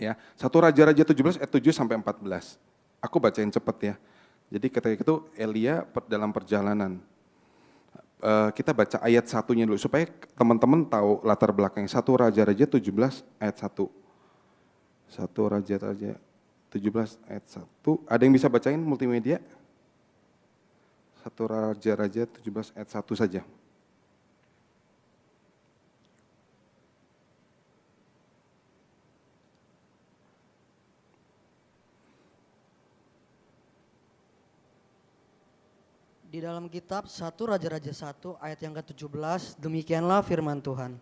Ya, 1 Raja-Raja 17 ayat 7 sampai 14. Aku bacain cepat ya. Jadi ketika itu Elia dalam perjalanan. Kita baca ayat 1-nya dulu supaya teman-teman tahu latar belakangnya. 1 Raja-Raja 17 ayat 1. 1 Raja-Raja 17 ayat 1. Ada yang bisa bacain multimedia? 1 Raja-Raja 17 ayat 1 saja. Di dalam kitab 1 Raja-Raja 1 ayat yang ke-17, demikianlah firman Tuhan.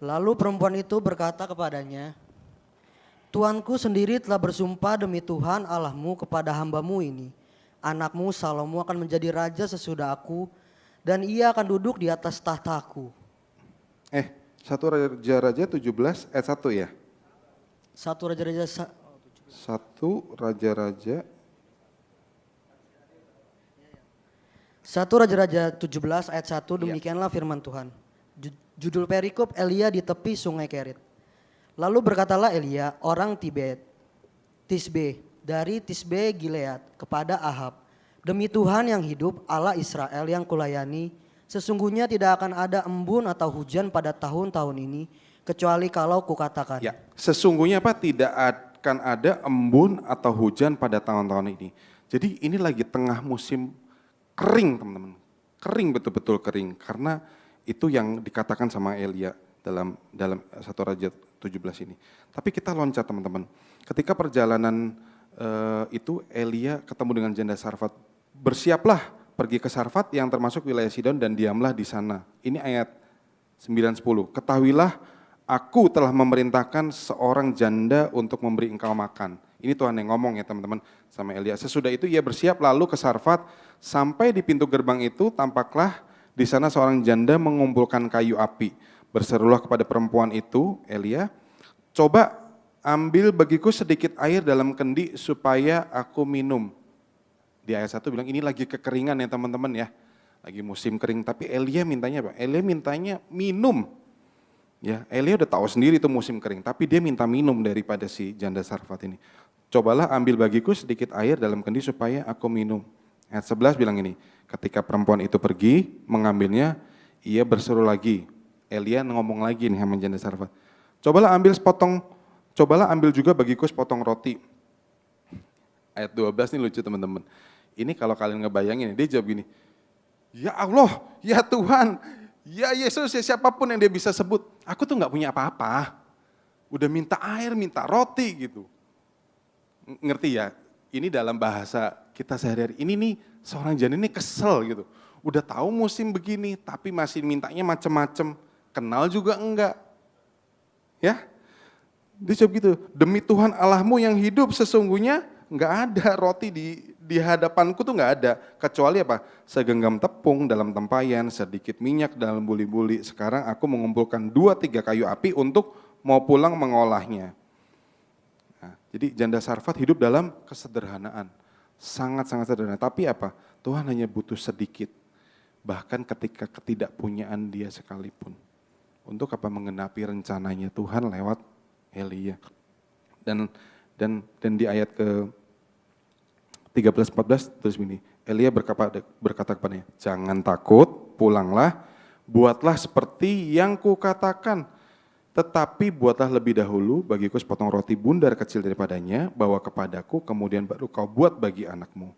Lalu perempuan itu berkata kepadanya, Tuanku sendiri telah bersumpah demi Tuhan Allahmu kepada hambamu ini. Anakmu Salomo akan menjadi raja sesudah aku dan ia akan duduk di atas tahtaku. 1 Raja-Raja 17 ayat 1 ya? 1 Raja-Raja 1 Raja-Raja 1 Raja-Raja 17 ayat 1, demikianlah firman Tuhan. Judul perikop Elia di tepi sungai Kerit. Lalu berkatalah Elia, orang Tisbe, dari Tisbe Gilead kepada Ahab. Demi Tuhan yang hidup, Allah Israel yang kulayani, sesungguhnya tidak akan ada embun atau hujan pada tahun-tahun ini, kecuali kalau kukatakan. Ya, sesungguhnya apa? Tidak akan ada embun atau hujan pada tahun-tahun ini. Jadi ini lagi tengah musim kering teman-teman, kering betul-betul kering. Karena itu yang dikatakan sama Elia dalam 1 Raja 17 ini. Tapi kita loncat teman-teman. Ketika perjalanan itu Elia ketemu dengan janda Sarfat. Bersiaplah pergi ke Sarfat yang termasuk wilayah Sidon dan diamlah di sana. Ini ayat 9-10. Ketahuilah aku telah memerintahkan seorang janda untuk memberi engkau makan. Ini Tuhan yang ngomong ya teman-teman sama Elia. Sesudah itu ia bersiap lalu ke Sarfat. Sampai di pintu gerbang itu tampaklah di sana seorang janda mengumpulkan kayu api. Berserulah kepada perempuan itu, Elia, coba ambil bagiku sedikit air dalam kendi supaya aku minum. Di ayat 1 bilang ini lagi kekeringan ya teman-teman ya. Lagi musim kering, tapi Elia mintanya apa? Elia mintanya minum. Ya, Elia udah tahu sendiri itu musim kering, tapi dia minta minum daripada si janda Sarfat ini. Cobalah ambil bagiku sedikit air dalam kendi supaya aku minum. Ayat 11 bilang ini, ketika perempuan itu pergi mengambilnya, ia berseru lagi. Elia ngomong lagi nih sama janda Sarfat. Cobalah ambil juga bagiku sepotong roti. Ayat 12 ini lucu teman-teman. Ini kalau kalian ngebayangin, dia jawab gini, ya Allah, ya Tuhan, ya Yesus, ya siapapun yang dia bisa sebut. Aku tuh gak punya apa-apa. Udah minta air, minta roti gitu. Ngerti ya? Ini dalam bahasa kita sehari-hari. Ini nih seorang janda ini kesel gitu. Udah tahu musim begini tapi masih mintanya macem-macem. Kenal juga enggak. Ya. Dia jawab gitu. Demi Tuhan Allahmu yang hidup sesungguhnya enggak ada roti di hadapanku tuh nggak ada. Kecuali apa? Segenggam tepung dalam tempayan, sedikit minyak dalam buli-buli. Sekarang aku mengumpulkan 2-3 kayu api untuk mau pulang mengolahnya. Nah, jadi janda Sarfat hidup dalam kesederhanaan. Sangat-sangat sederhana. Tapi apa? Tuhan hanya butuh sedikit. Bahkan ketika ketidakpunyaan dia sekalipun. Untuk apa? Menggenapi rencananya Tuhan lewat Elia. Dan di ayat ke 13-14 terus begini, Elia berkata kepadanya, jangan takut, pulanglah, buatlah seperti yang kukatakan. Tetapi buatlah lebih dahulu bagiku sepotong roti bundar kecil daripadanya, bawa kepadaku, kemudian baru kau buat bagi anakmu.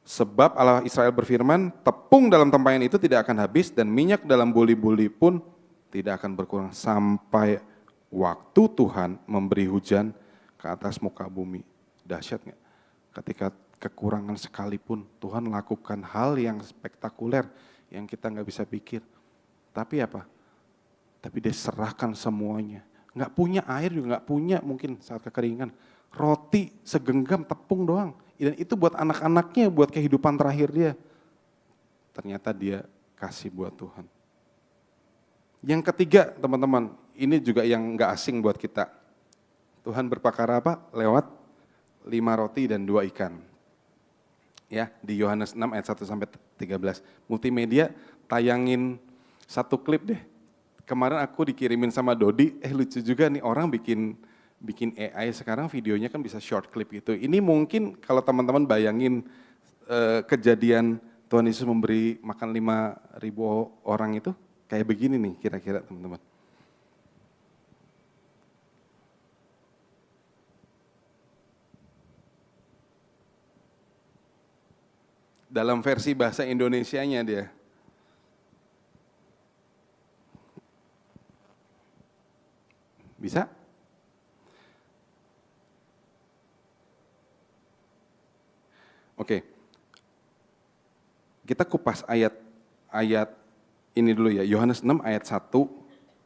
Sebab Allah Israel berfirman, tepung dalam tempayan itu tidak akan habis, dan minyak dalam buli-buli pun tidak akan berkurang, sampai waktu Tuhan memberi hujan ke atas muka bumi. Dahsyat nggak? Ketika kekurangan sekalipun, Tuhan lakukan hal yang spektakuler, yang kita nggak bisa pikir. Tapi apa? Tapi dia serahkan semuanya. Nggak punya air juga, nggak punya mungkin saat kekeringan. Roti segenggam tepung doang. Dan itu buat anak-anaknya, buat kehidupan terakhir dia. Ternyata dia kasih buat Tuhan. Yang ketiga teman-teman, ini juga yang nggak asing buat kita. Tuhan berperkara apa? Lewat 5 roti dan 2 ikan. Ya, di Yohanes 6 ayat 1-13. Multimedia tayangin satu klip deh. Kemarin aku dikirimin sama Dodi, lucu juga nih orang bikin AI sekarang videonya kan bisa short clip gitu. Ini mungkin kalau teman-teman bayangin kejadian Tuhan Yesus memberi makan 5.000 orang itu, kayak begini nih kira-kira teman-teman. Dalam versi bahasa Indonesianya dia. Bisa? Oke. Kita kupas ayat ini dulu ya. Yohanes 6 ayat 1,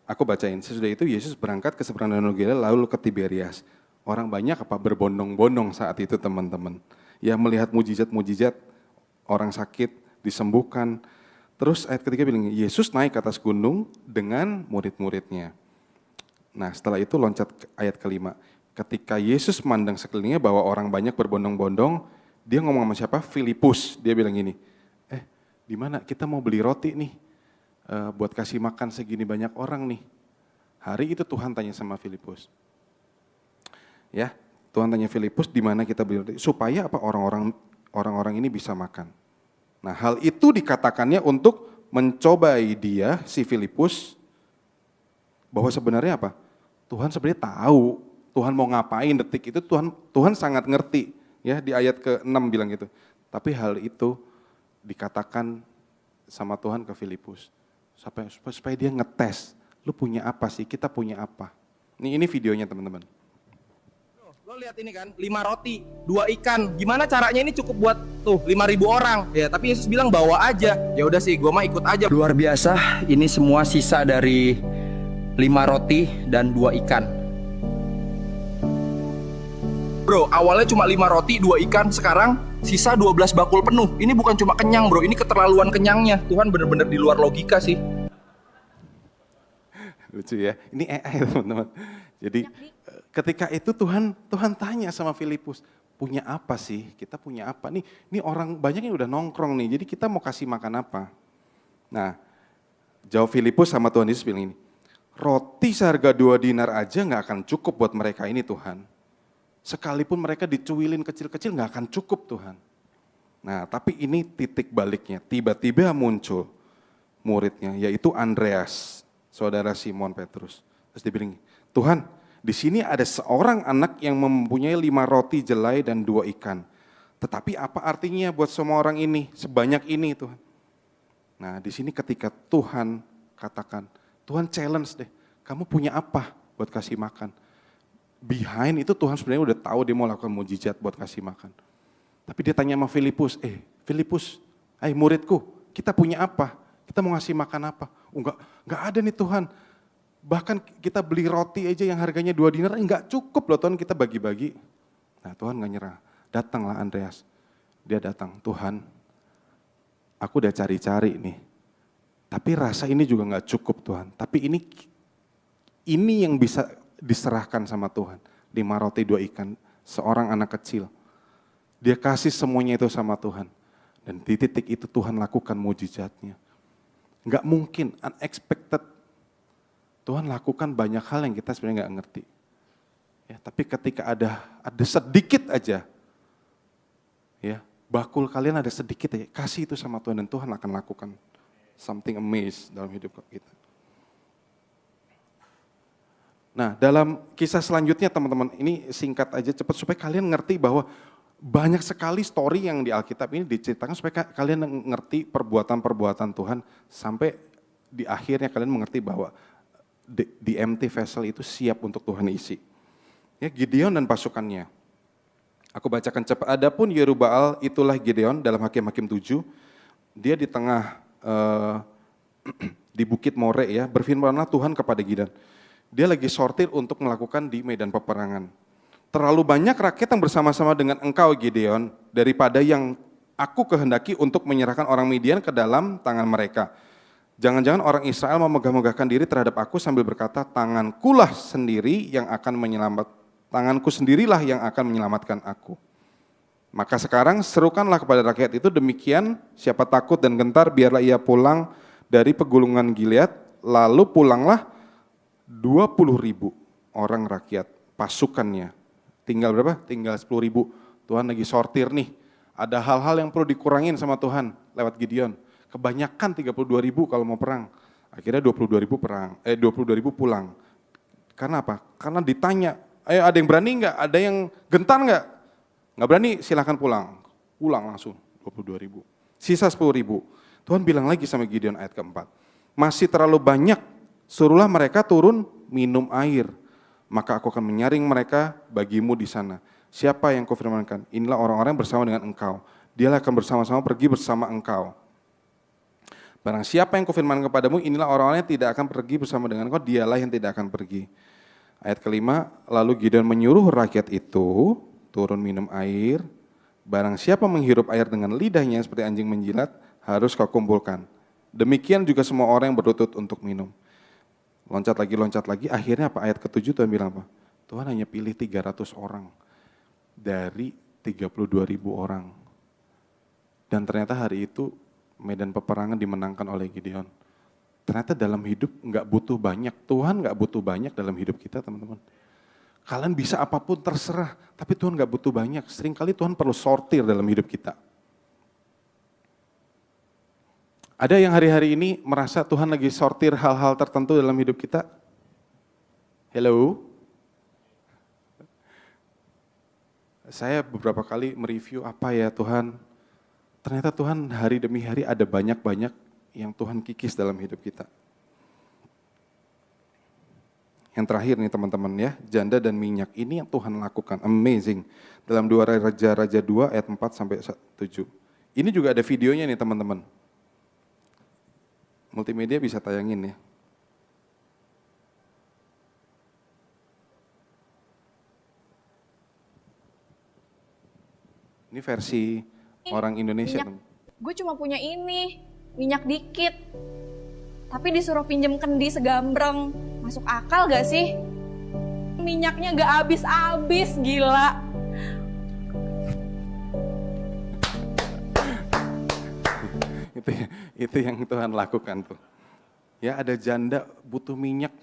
aku bacain. Sesudah itu Yesus berangkat ke seberang Danau Galilea lalu ke Tiberias. Orang banyak apa berbondong-bondong saat itu teman-teman. Ya melihat mujizat-mujizat, orang sakit disembuhkan. Terus ayat ketiga bilang, Yesus naik ke atas gunung dengan murid-muridnya. Nah setelah itu loncat ke ayat kelima. Ketika Yesus memandang sekelilingnya bahwa orang banyak berbondong-bondong, dia ngomong sama siapa? Filipus. Dia bilang gini, di mana kita mau beli roti nih, buat kasih makan segini banyak orang nih. Hari itu Tuhan tanya sama Filipus. Ya, Tuhan tanya Filipus, di mana kita beli roti? Supaya apa? Orang-orang ini bisa makan. Nah hal itu dikatakannya untuk mencobai dia, si Filipus, bahwa sebenarnya apa? Tuhan sebenarnya tahu, Tuhan mau ngapain detik itu, Tuhan sangat ngerti. Ya di ayat ke-6 bilang gitu. Tapi hal itu dikatakan sama Tuhan ke Filipus. Supaya dia ngetes, lu punya apa sih, kita punya apa. Ini videonya teman-teman. Lo lihat ini kan, 5 roti, 2 ikan. Gimana caranya ini cukup buat tuh 5.000 orang. Ya, tapi Yesus bilang bawa aja. Ya udah sih, gua mah ikut aja. Luar biasa, ini semua sisa dari 5 roti dan 2 ikan. Bro, awalnya cuma 5 roti, 2 ikan, sekarang sisa 12 bakul penuh. Ini bukan cuma kenyang bro, ini keterlaluan kenyangnya. Tuhan bener-bener di luar logika sih. Lucu ya, ini AI teman-teman. Jadi ketika itu Tuhan tanya sama Filipus, punya apa sih? Kita punya apa? Nih orang banyak yang udah nongkrong nih, jadi kita mau kasih makan apa? Nah, jawab Filipus sama Tuhan Yesus bilang ini, roti seharga 2 dinar aja nggak akan cukup buat mereka ini Tuhan. Sekalipun mereka dicuilin kecil-kecil nggak akan cukup Tuhan. Nah tapi ini titik baliknya, tiba-tiba muncul muridnya yaitu Andreas, saudara Simon Petrus. Terus dia bilang, Tuhan di sini ada seorang anak yang mempunyai 5 roti jelai dan 2 ikan. Tetapi apa artinya buat semua orang ini, sebanyak ini Tuhan. Nah di sini ketika Tuhan katakan, Tuhan challenge deh, kamu punya apa buat kasih makan? Behind itu Tuhan sebenarnya udah tahu dia mau lakukan mujizat buat kasih makan. Tapi dia tanya sama Filipus, Filipus, muridku, kita punya apa? Kita mau ngasih makan apa? Enggak ada nih Tuhan. Bahkan kita beli roti aja yang harganya 2 dinar, enggak cukup loh Tuhan kita bagi-bagi. Nah Tuhan enggak nyerah, datanglah Andreas. Dia datang, Tuhan, aku udah cari-cari nih. Tapi rasa ini juga gak cukup Tuhan. Tapi ini yang bisa diserahkan sama Tuhan. 5 roti 2 ikan, seorang anak kecil. Dia kasih semuanya itu sama Tuhan. Dan di titik itu Tuhan lakukan mujizatnya. Gak mungkin, unexpected. Tuhan lakukan banyak hal yang kita sebenarnya gak ngerti. Ya, tapi ketika ada sedikit aja, ya bakul kalian ada sedikit aja, kasih itu sama Tuhan dan Tuhan akan lakukan something amazing dalam hidup kita. Nah, dalam kisah selanjutnya teman-teman, ini singkat aja cepat supaya kalian ngerti bahwa banyak sekali story yang di Alkitab ini diceritakan supaya kalian ngerti perbuatan-perbuatan Tuhan sampai di akhirnya kalian mengerti bahwa the empty vessel itu siap untuk Tuhan isi. Ya, Gideon dan pasukannya. Aku bacakan cepat. Adapun Yerubbaal, itulah Gideon dalam Hakim-Hakim 7. Dia di tengah di Bukit More ya, berfirmanlah Tuhan kepada Gideon. Dia lagi sortir untuk melakukan di medan peperangan. Terlalu banyak rakyat yang bersama-sama dengan engkau Gideon daripada yang aku kehendaki untuk menyerahkan orang Midian ke dalam tangan mereka. Jangan-jangan orang Israel memegah-megahkan diri terhadap aku sambil berkata, tanganku sendirilah yang akan menyelamatkan aku. Maka sekarang serukanlah kepada rakyat itu demikian, siapa takut dan gentar biarlah ia pulang dari pegulungan Gilead, lalu pulanglah 20.000 orang rakyat pasukannya. Tinggal berapa? Tinggal 10.000. Tuhan lagi sortir nih, ada hal-hal yang perlu dikurangin sama Tuhan lewat Gideon. Kebanyakan 32.000 kalau mau perang. Akhirnya 22.000 pulang. Karena apa? Karena ditanya, ayo ada yang berani enggak? Ada yang gentar enggak? Enggak berani silakan pulang. Pulang langsung 22.000. Sisa 10.000. Tuhan bilang lagi sama Gideon ayat keempat. Masih terlalu banyak, suruhlah mereka turun minum air. Maka aku akan menyaring mereka bagimu di sana. Siapa yang kau firmankan? Inilah orang-orang yang bersama dengan engkau. Dialah akan bersama-sama pergi bersama engkau. Barang siapa yang kufirmankan kepadamu, inilah orang-orang yang tidak akan pergi bersama dengan engkau, dialah yang tidak akan pergi. Ayat kelima, lalu Gideon menyuruh rakyat itu turun minum air. Barang siapa menghirup air dengan lidahnya seperti anjing menjilat, harus kau kumpulkan. Demikian juga semua orang yang berlutut untuk minum. Loncat lagi, akhirnya apa? Ayat ke-7 Tuhan bilang apa? Tuhan hanya pilih 300 orang dari 32.000 orang. Dan ternyata hari itu medan peperangan dimenangkan oleh Gideon. Ternyata dalam hidup nggak butuh banyak, Tuhan nggak butuh banyak dalam hidup kita teman-teman. Kalian bisa apapun terserah, tapi Tuhan nggak butuh banyak. Seringkali Tuhan perlu sortir dalam hidup kita. Ada yang hari-hari ini merasa Tuhan lagi sortir hal-hal tertentu dalam hidup kita? Hello? Saya beberapa kali mereview apa ya Tuhan. Ternyata Tuhan hari demi hari ada banyak-banyak yang Tuhan kikis dalam hidup kita. Yang terakhir nih teman-teman ya, janda dan minyak ini yang Tuhan lakukan, amazing. Dalam 2 Raja-Raja 2 ayat 4 sampai 7. Ini juga ada videonya nih teman-teman. Multimedia bisa tayangin ya. Ini versi orang Indonesia. Gue cuma punya ini, minyak dikit. Tapi disuruh pinjem kendi segambreng. Masuk akal gak sih? Minyaknya gak habis-habis, gila. Itu yang Tuhan lakukan tuh. Ya ada janda butuh minyak.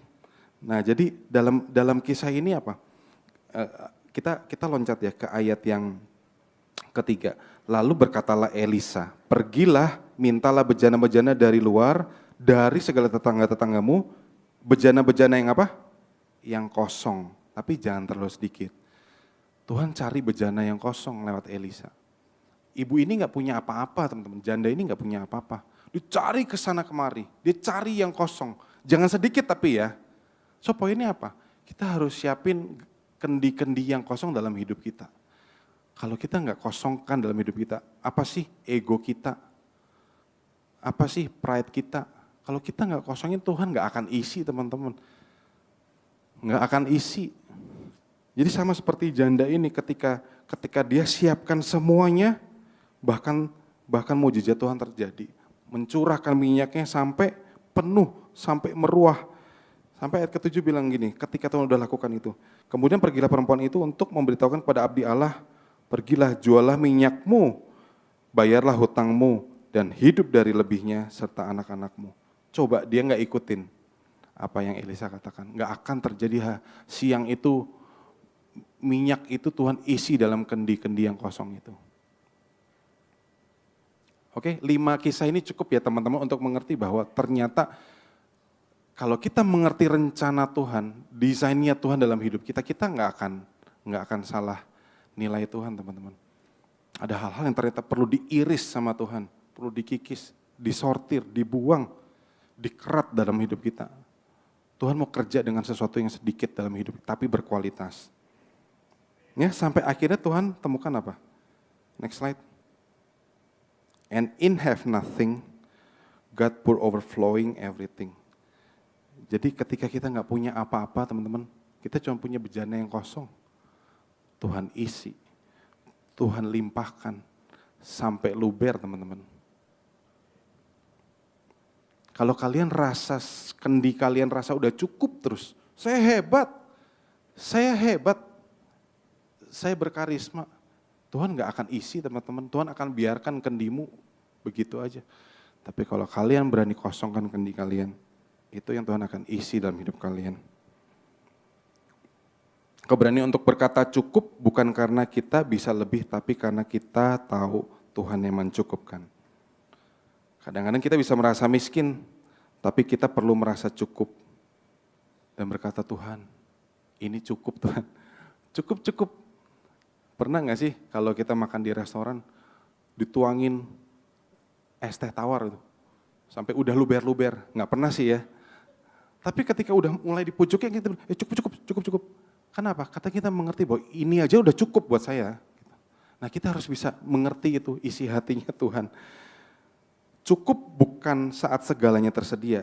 Nah jadi dalam kisah ini apa? Kita loncat ya ke ayat yang ketiga. Lalu berkatalah Elisa, pergilah mintalah bejana-bejana dari luar, dari segala tetangga-tetanggamu, bejana-bejana yang apa? Yang kosong, tapi jangan terlalu sedikit. Tuhan cari bejana yang kosong lewat Elisa. Ibu ini gak punya apa-apa teman-teman, janda ini gak punya apa-apa. Dia cari ke sana kemari, dia cari yang kosong. Jangan sedikit tapi ya. So poinnya apa? Kita harus siapin kendi-kendi yang kosong dalam hidup kita. Kalau kita nggak kosongkan dalam hidup kita, apa sih ego kita? Apa sih pride kita? Kalau kita nggak kosongin, Tuhan nggak akan isi teman-teman. Nggak akan isi. Jadi sama seperti janda ini ketika dia siapkan semuanya, Bahkan mujizat Tuhan terjadi. Mencurahkan minyaknya sampai penuh, sampai meruah. Sampai ayat ke-7 bilang gini, ketika Tuhan sudah lakukan itu. Kemudian pergilah perempuan itu untuk memberitahukan kepada abdi Allah, pergilah jualah minyakmu, bayarlah hutangmu, dan hidup dari lebihnya serta anak-anakmu. Coba dia nggak ikutin apa yang Elisa katakan. Nggak akan terjadi siang itu, minyak itu Tuhan isi dalam kendi-kendi yang kosong itu. Oke, 5 kisah ini cukup ya teman-teman untuk mengerti bahwa ternyata kalau kita mengerti rencana Tuhan, desainnya Tuhan dalam hidup kita, kita nggak akan salah nilai Tuhan teman-teman. Ada hal-hal yang ternyata perlu diiris sama Tuhan, perlu dikikis, disortir, dibuang, dikerat dalam hidup kita. Tuhan mau kerja dengan sesuatu yang sedikit dalam hidup, tapi berkualitas. Ya, sampai akhirnya Tuhan temukan apa? Next slide. And in have nothing, God pour overflowing everything. Jadi ketika kita nggak punya apa-apa teman-teman, kita cuma punya bejana yang kosong. Tuhan isi, Tuhan limpahkan sampai luber teman-teman. Kalau kalian rasa, kendi kalian rasa udah cukup terus, saya hebat, saya berkarisma. Tuhan nggak akan isi teman-teman, Tuhan akan biarkan kendimu begitu aja. Tapi kalau kalian berani kosongkan kendi kalian, itu yang Tuhan akan isi dalam hidup kalian. Keberanian untuk berkata cukup bukan karena kita bisa lebih, tapi karena kita tahu Tuhan yang mencukupkan. Kadang-kadang kita bisa merasa miskin, tapi kita perlu merasa cukup. Dan berkata, Tuhan, ini cukup Tuhan. Cukup. Pernah gak sih kalau kita makan di restoran, dituangin es teh tawar itu, sampai udah luber-luber, gak pernah sih ya. Tapi ketika udah mulai di pucuknya, kita cukup. Kenapa? Kata kita mengerti bahwa ini aja udah cukup buat saya. Nah kita harus bisa mengerti itu isi hatinya Tuhan. Cukup bukan saat segalanya tersedia,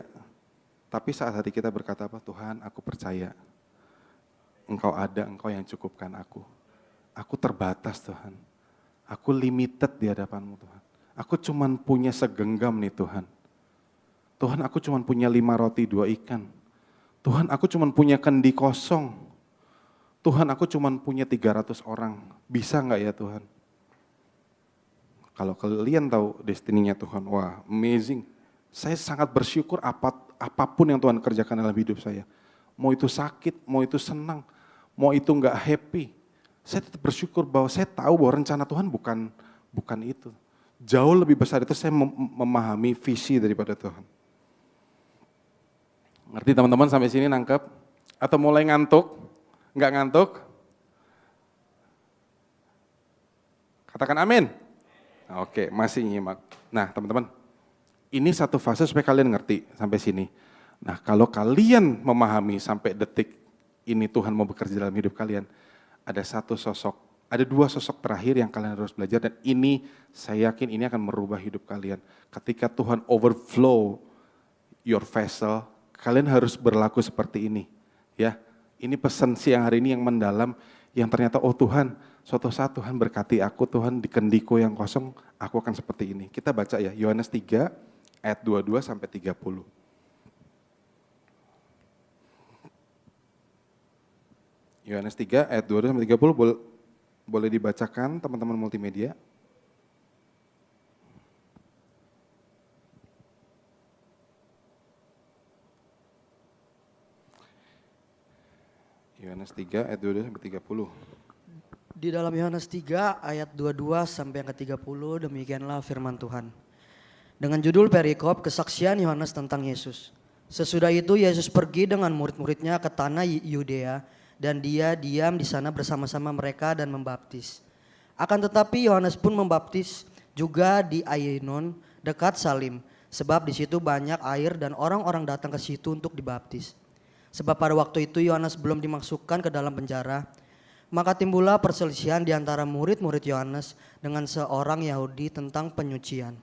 tapi saat hati kita berkata apa? Tuhan, aku percaya Engkau ada, Engkau yang cukupkan aku. Aku terbatas Tuhan. Aku limited di hadapan-Mu Tuhan. Aku cuman punya segenggam nih Tuhan. Tuhan, aku cuma punya 5 roti 2 ikan. Tuhan, aku cuma punya kendi kosong. Tuhan, aku cuma punya 300 orang. Bisa nggak ya Tuhan? Kalau kalian tahu destininya Tuhan, wah amazing. Saya sangat bersyukur apapun yang Tuhan kerjakan dalam hidup saya. Mau itu sakit, mau itu senang, mau itu nggak happy. Saya tetap bersyukur bahwa saya tahu bahwa rencana Tuhan bukan itu. Jauh lebih besar itu saya memahami visi daripada Tuhan. Ngerti teman-teman sampai sini nangkep? Atau mulai ngantuk? Enggak ngantuk? Katakan amin. Oke, masih nyimak. Nah teman-teman, ini satu fase supaya kalian ngerti sampai sini. Nah kalau kalian memahami sampai detik ini Tuhan mau bekerja dalam hidup kalian, ada 2 sosok terakhir yang kalian harus belajar, dan ini saya yakin ini akan merubah hidup kalian. Ketika Tuhan overflow your vessel, kalian harus berlaku seperti ini. Ya, ini pesan siang hari ini yang mendalam, yang ternyata oh Tuhan, suatu saat Tuhan berkati aku, Tuhan di kendiku yang kosong, aku akan seperti ini. Kita baca ya, Yohanes 3 ayat 22 sampai 30. Yohanes 3 ayat 22 sampai 30 boleh dibacakan teman-teman multimedia. Yohanes 3 ayat 22 sampai 30. Di dalam Yohanes 3 ayat 22 sampai yang ke-30 demikianlah firman Tuhan. Dengan judul perikop kesaksian Yohanes tentang Yesus. Sesudah itu Yesus pergi dengan murid-muridnya ke tanah Yudea dan dia diam di sana bersama-sama mereka dan membaptis. Akan tetapi Yohanes pun membaptis juga di Ainon dekat Salim, sebab di situ banyak air dan orang-orang datang ke situ untuk dibaptis. Sebab pada waktu itu Yohanes belum dimasukkan ke dalam penjara. Maka timbullah perselisihan di antara murid-murid Yohanes dengan seorang Yahudi tentang penyucian.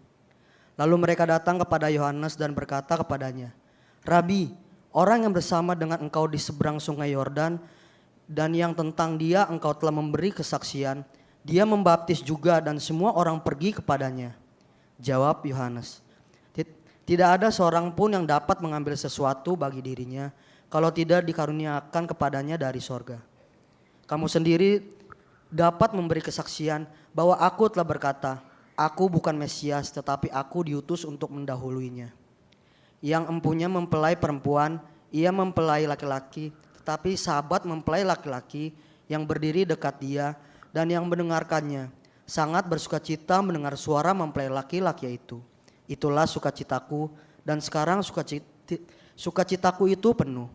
Lalu mereka datang kepada Yohanes dan berkata kepadanya, Rabi, orang yang bersama dengan engkau di seberang sungai Yordan dan yang tentang dia engkau telah memberi kesaksian, Dia membaptis juga dan semua orang pergi kepadanya. Jawab Yohanes, tidak ada seorang pun yang dapat mengambil sesuatu bagi dirinya kalau tidak dikaruniakan kepadanya dari sorga. Kamu sendiri dapat memberi kesaksian bahwa aku telah berkata, aku bukan Mesias tetapi aku diutus untuk mendahuluinya. Yang empunya mempelai perempuan, ia mempelai laki-laki, tetapi sahabat mempelai laki-laki yang berdiri dekat dia dan yang mendengarkannya sangat bersukacita mendengar suara mempelai laki-laki itu. Itulah sukacitaku dan sekarang sukacitaku itu penuh.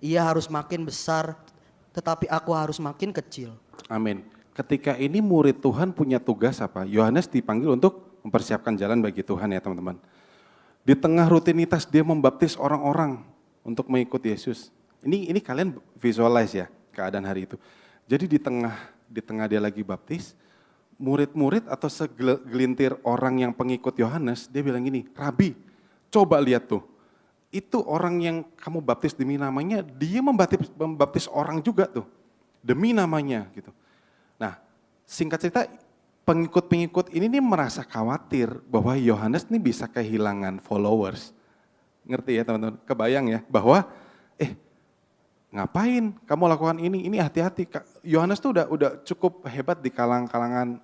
Ia harus makin besar tetapi aku harus makin kecil. Amin. Ketika ini murid Tuhan punya tugas apa? Yohanes dipanggil untuk mempersiapkan jalan bagi Tuhan ya teman-teman. Di tengah rutinitas dia membaptis orang-orang untuk mengikut Yesus. Ini kalian visualize ya keadaan hari itu. Jadi di tengah dia lagi baptis, murid-murid atau segelintir orang yang pengikut Yohanes, dia bilang gini, Rabi, coba lihat tuh, itu orang yang kamu baptis demi namanya, dia membaptis orang juga tuh, demi namanya gitu. Nah, singkat cerita, pengikut-pengikut ini nih merasa khawatir bahwa Yohanes nih bisa kehilangan followers. Ngerti ya teman-teman? Kebayang ya, bahwa ngapain kamu lakukan ini hati-hati. Yohanes tuh udah cukup hebat di kalangan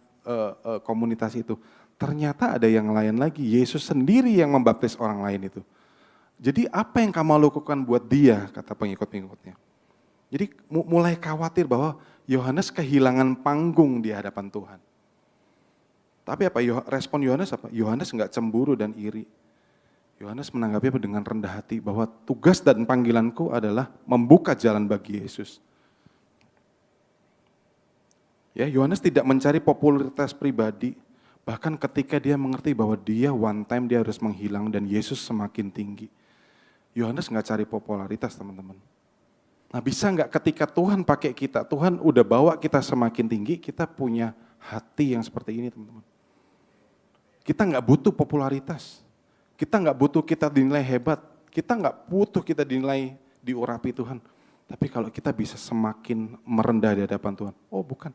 komunitas itu. Ternyata ada yang lain lagi, Yesus sendiri yang membaptis orang lain itu. Jadi apa yang kamu lakukan buat dia, kata pengikut-pengikutnya. Jadi mulai khawatir bahwa Yohanes kehilangan panggung di hadapan Tuhan. Tapi apa respon Yohanes apa? Yohanes enggak cemburu dan iri. Yohanes menanggapinya dengan rendah hati bahwa tugas dan panggilanku adalah membuka jalan bagi Yesus. Ya, Yohanes tidak mencari popularitas pribadi, bahkan ketika dia mengerti bahwa dia one time dia harus menghilang dan Yesus semakin tinggi. Yohanes nggak cari popularitas teman-teman. Nah bisa nggak ketika Tuhan pakai kita, Tuhan udah bawa kita semakin tinggi, kita punya hati yang seperti ini teman-teman. Kita nggak butuh popularitas, kita nggak butuh kita dinilai hebat, kita nggak butuh kita dinilai diurapi Tuhan. Tapi kalau kita bisa semakin merendah di hadapan Tuhan, oh bukan,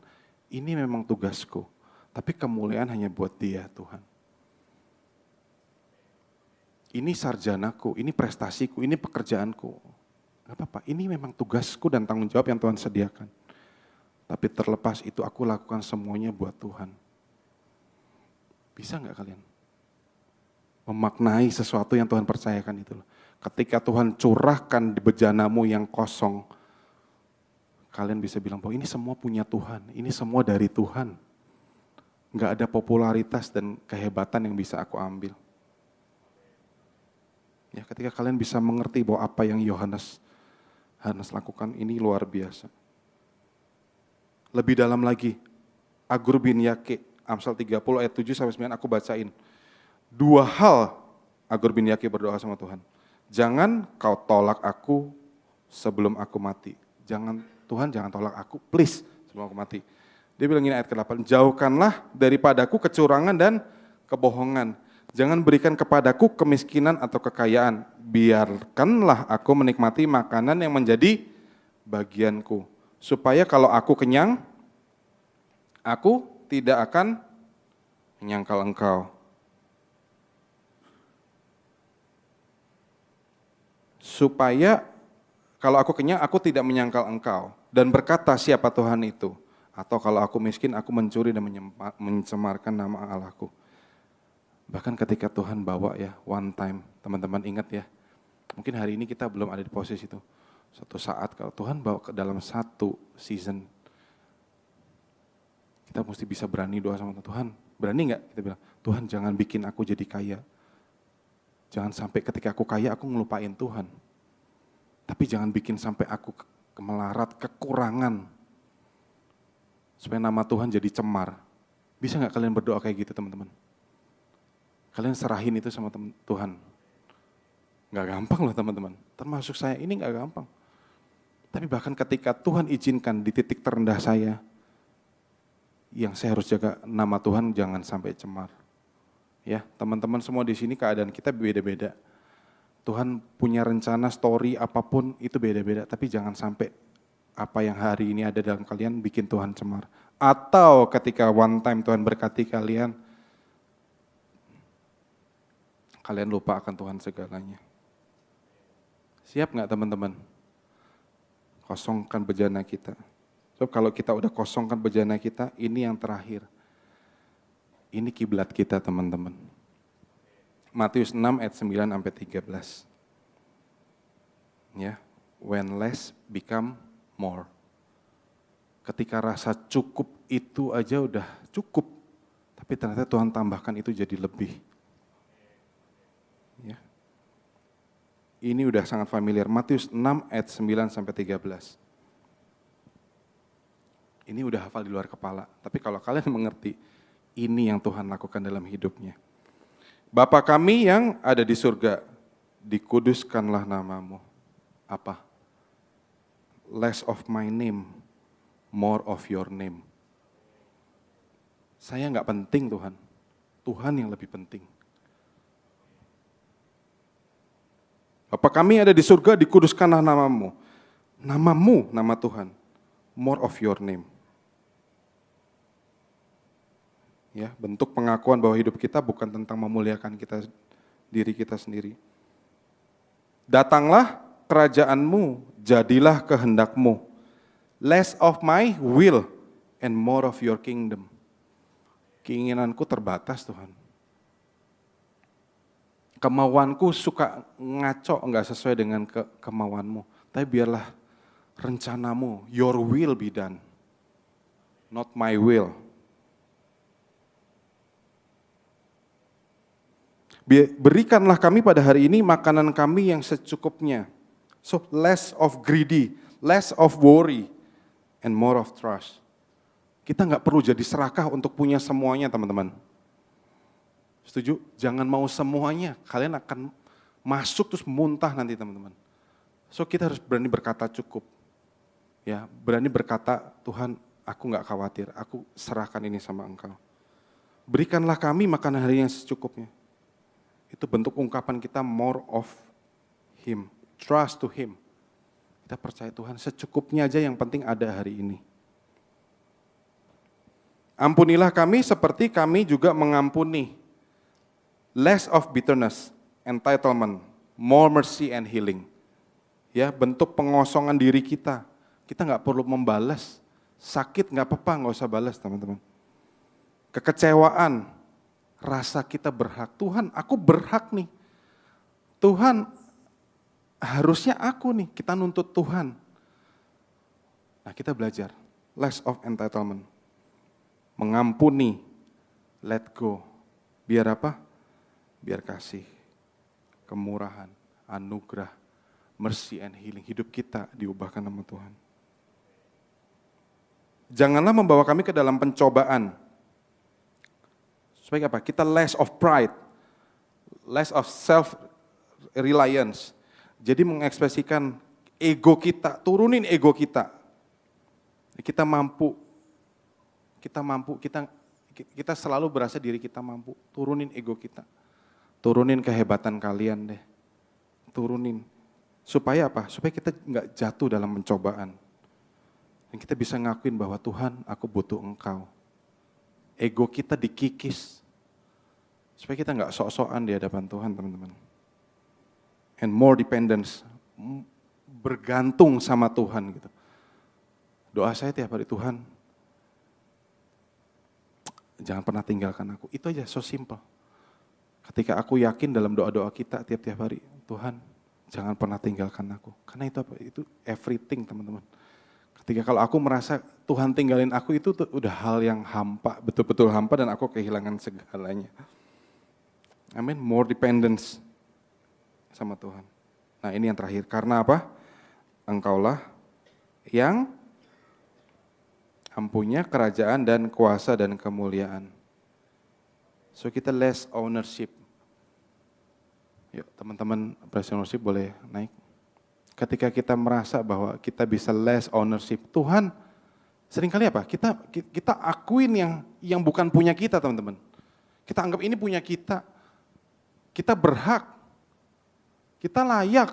ini memang tugasku, tapi kemuliaan hanya buat Dia Tuhan. Ini sarjanaku, ini prestasiku, ini pekerjaanku. Gak apa-apa, ini memang tugasku dan tanggung jawab yang Tuhan sediakan. Tapi terlepas itu aku lakukan semuanya buat Tuhan. Bisa gak kalian? Memaknai sesuatu yang Tuhan percayakan itu. Ketika Tuhan curahkan di bejanamu yang kosong, kalian bisa bilang bahwa ini semua punya Tuhan, ini semua dari Tuhan. Gak ada popularitas dan kehebatan yang bisa aku ambil. Ya, ketika kalian bisa mengerti bahwa apa yang Yohanes lakukan ini luar biasa. Lebih dalam lagi, Agur bin Yake, Amsal 30 ayat 7-9 aku bacain. 2 hal Agur bin Yake berdoa sama Tuhan. Jangan kau tolak aku sebelum aku mati. Tuhan jangan tolak aku, please, sebelum aku mati. Dia bilang ini ayat ke-8, jauhkanlah daripadaku kecurangan dan kebohongan. Jangan berikan kepadaku kemiskinan atau kekayaan. Biarkanlah aku menikmati makanan yang menjadi bagianku. Supaya kalau aku kenyang, aku tidak akan menyangkal engkau. Supaya kalau aku kenyang, aku tidak menyangkal engkau. Dan berkata siapa Tuhan itu. Atau kalau aku miskin, aku mencuri dan mencemarkan nama Allahku. Bahkan ketika Tuhan bawa ya, one time, teman-teman ingat ya, mungkin hari ini kita belum ada di posisi itu. Suatu saat kalau Tuhan bawa ke dalam satu season, kita mesti bisa berani doa sama Tuhan. Berani gak? Kita bilang, Tuhan jangan bikin aku jadi kaya. Jangan sampai ketika aku kaya, aku ngelupain Tuhan. Tapi jangan bikin sampai aku melarat, kekurangan. Supaya nama Tuhan jadi cemar. Bisa gak kalian berdoa kayak gitu teman-teman? Kalian serahin itu sama Tuhan. Gak gampang loh teman-teman. Termasuk saya, ini gak gampang. Tapi bahkan ketika Tuhan izinkan di titik terendah saya, yang saya harus jaga nama Tuhan jangan sampai cemar. Ya, teman-teman semua di sini keadaan kita beda-beda. Tuhan punya rencana, story, apapun itu beda-beda. Tapi jangan sampai apa yang hari ini ada dalam kalian bikin Tuhan cemar. Atau ketika one time Tuhan berkati kalian, kalian lupa akan Tuhan segalanya. Siap nggak teman-teman? Kosongkan bejana kita. So, kalau kita udah kosongkan bejana kita, ini yang terakhir. Ini kiblat kita teman-teman. Matius 6 ayat 9 sampai 13. Ya, when less become more. Ketika rasa cukup itu aja udah cukup, tapi ternyata Tuhan tambahkan itu jadi lebih. Ya. Ini udah sangat familiar. Matius 6 ayat 9 sampai 13. Ini udah hafal di luar kepala. Tapi kalau kalian mengerti, ini yang Tuhan lakukan dalam hidupnya. Bapa kami yang ada di surga, dikuduskanlah namamu. Apa? Less of my name, more of your name. Saya nggak penting Tuhan. Tuhan yang lebih penting. Bapa kami ada di surga, dikuduskanlah namamu. Namamu, nama Tuhan. More of your name. Ya, bentuk pengakuan bahwa hidup kita bukan tentang memuliakan diri kita sendiri. Datanglah kerajaanmu, jadilah kehendakmu. Less of my will and more of your kingdom. Keinginanku terbatas Tuhan. Kemauanku suka ngaco, enggak sesuai dengan kemauanmu. Tapi biarlah rencanamu, your will be done. Not my will. Berikanlah kami pada hari ini makanan kami yang secukupnya. So less of greedy, less of worry, and more of trust. Kita nggak perlu jadi serakah untuk punya semuanya teman-teman. Setuju? Jangan mau semuanya, kalian akan masuk terus muntah nanti teman-teman. So kita harus berani berkata cukup. Ya, berani berkata Tuhan aku nggak khawatir, aku serahkan ini sama Engkau. Berikanlah kami makanan hari yang secukupnya. Itu bentuk ungkapan kita more of Him, trust to Him. Kita percaya Tuhan secukupnya aja yang penting ada hari ini. Ampunilah kami seperti kami juga mengampuni. Less of bitterness, entitlement, more mercy and healing. Ya, bentuk pengosongan diri kita. Kita nggak perlu membalas. Sakit nggak apa-apa, nggak usah balas teman-teman. Kekecewaan, rasa kita berhak. Tuhan, aku berhak nih. Tuhan, harusnya aku nih. Kita nuntut Tuhan. Nah, kita belajar. Less of entitlement. Mengampuni. Let go. Biar apa? Biar kasih. Kemurahan. Anugerah. Mercy and healing. Hidup kita diubahkan sama Tuhan. Janganlah membawa kami ke dalam pencobaan. Supaya apa? Kita less of pride, less of self-reliance. Jadi mengekspresikan ego kita, turunin ego kita. Kita mampu, kita selalu berasa diri kita mampu. Turunin ego kita, turunin kehebatan kalian deh, turunin. Supaya apa? Supaya kita nggak jatuh dalam pencobaan. Dan kita bisa ngakuin bahwa Tuhan, aku butuh Engkau. Ego kita dikikis. Supaya kita nggak sok-sokan di hadapan Tuhan, teman-teman. And more dependence. Bergantung sama Tuhan gitu. Doa saya tiap hari, Tuhan, jangan pernah tinggalkan aku. Itu aja, so simple. Ketika aku yakin dalam doa-doa kita tiap-tiap hari, Tuhan, jangan pernah tinggalkan aku. Karena itu apa? Itu everything, teman-teman. Ketika kalau aku merasa Tuhan tinggalin aku, itu udah hal yang hampa, betul-betul hampa dan aku kehilangan segalanya. Amin, more dependence sama Tuhan. Nah ini yang terakhir, karena apa? Engkaulah yang mempunyai kerajaan dan kuasa dan kemuliaan. So kita less ownership. Yuk teman-teman praise ownership boleh naik. Ketika kita merasa bahwa kita bisa less ownership, Tuhan seringkali apa? Kita akuin yang bukan punya kita, teman-teman. Kita anggap ini punya kita. Kita berhak. Kita layak.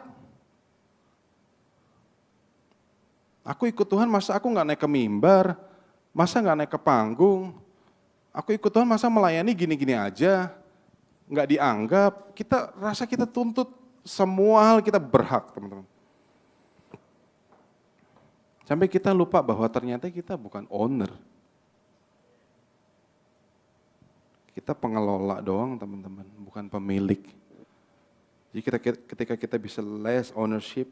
Aku ikut Tuhan, masa aku nggak naik ke mimbar? Masa nggak naik ke panggung? Aku ikut Tuhan masa melayani gini-gini aja? Nggak dianggap, kita rasa kita tuntut semua hal kita berhak teman-teman. Sampai kita lupa bahwa ternyata kita bukan owner. Kita pengelola doang teman-teman, bukan pemilik. Jadi ketika kita bisa less ownership,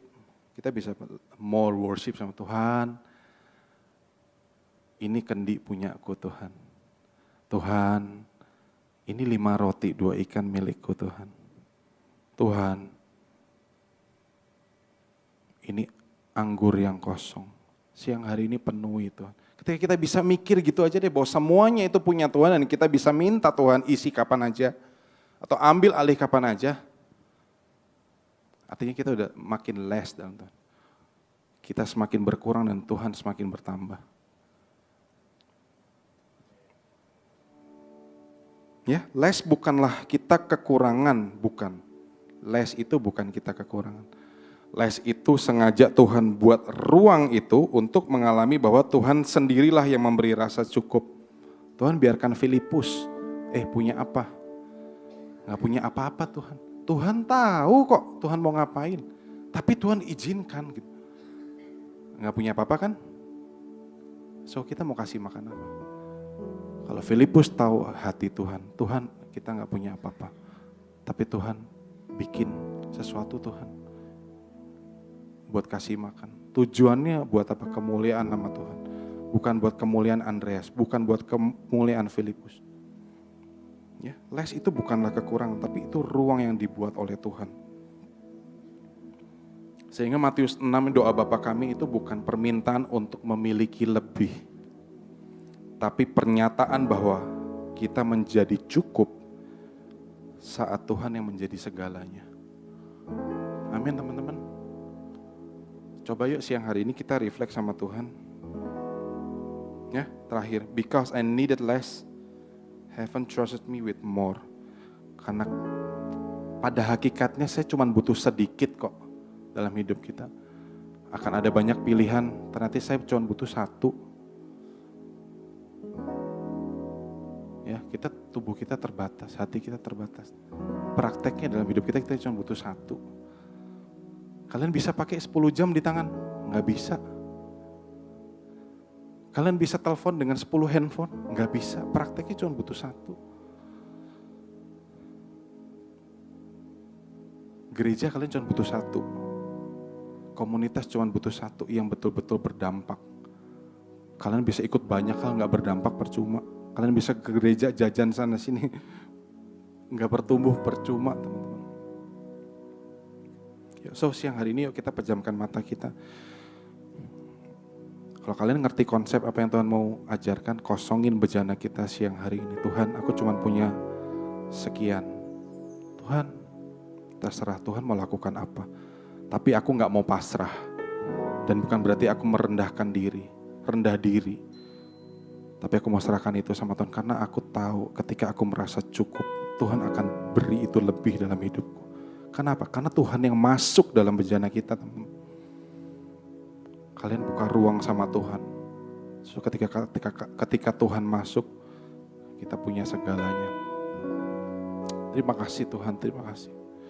kita bisa more worship sama Tuhan. Ini kendi punyaku Tuhan. Tuhan, ini 5 roti 2 ikan milikku Tuhan. Tuhan, ini anggur yang kosong. Siang hari ini penuhi Tuhan. Ketika kita bisa mikir gitu aja deh bahwa semuanya itu punya Tuhan dan kita bisa minta Tuhan isi kapan aja. Atau ambil alih kapan aja. Artinya kita udah makin less dalam Tuhan. Kita semakin berkurang dan Tuhan semakin bertambah. Ya, less bukanlah kita kekurangan, bukan. Less itu bukan kita kekurangan. Less itu sengaja Tuhan buat ruang itu untuk mengalami bahwa Tuhan sendirilah yang memberi rasa cukup. Tuhan biarkan Filipus, punya apa? Gak punya apa-apa Tuhan. Tuhan tahu kok Tuhan mau ngapain. Tapi Tuhan izinkan gitu. Gak punya apa-apa kan? So kita mau kasih makan apa? Kalau Filipus tahu hati Tuhan, Tuhan kita gak punya apa-apa. Tapi Tuhan bikin sesuatu Tuhan. Buat kasih makan. Tujuannya buat apa? Kemuliaan nama Tuhan. Bukan buat kemuliaan Andreas, bukan buat kemuliaan Filipus. Ya, less itu bukanlah kekurangan, tapi itu ruang yang dibuat oleh Tuhan. Sehingga Matius 6 doa Bapa kami itu bukan permintaan untuk memiliki lebih. Tapi pernyataan bahwa kita menjadi cukup saat Tuhan yang menjadi segalanya. Amin teman-teman. Coba yuk siang hari ini kita refleks sama Tuhan. Ya, terakhir. Because I needed less, Heaven trusted me with more. Karena pada hakikatnya saya cuma butuh sedikit kok dalam hidup kita. Akan ada banyak pilihan, ternyata saya cuma butuh satu. Ya, tubuh kita terbatas, hati kita terbatas. Prakteknya dalam hidup kita cuma butuh satu. Kalian bisa pakai 10 jam di tangan? Nggak bisa. Kalian bisa telepon dengan 10 handphone? Nggak bisa, prakteknya cuma butuh satu. Gereja kalian cuma butuh satu. Komunitas cuma butuh satu yang betul-betul berdampak. Kalian bisa ikut banyak hal nggak berdampak percuma. Kalian bisa ke gereja jajan sana sini nggak bertumbuh percuma teman-teman. So siang hari ini yuk kita pejamkan mata kita. Kalau kalian ngerti konsep apa yang Tuhan mau ajarkan, kosongin bejana kita siang hari ini. Tuhan, aku cuma punya sekian. Tuhan, terserah Tuhan mau lakukan apa. Tapi aku gak mau pasrah. Dan bukan berarti aku merendahkan diri, rendah diri. Tapi aku mau serahkan itu sama Tuhan. Karena aku tahu ketika aku merasa cukup, Tuhan akan beri itu lebih dalam hidupku. Kenapa? Karena Tuhan yang masuk dalam bejana kita, teman. Kalian buka ruang sama Tuhan. So, ketika Tuhan masuk, kita punya segalanya. Terima kasih Tuhan, terima kasih.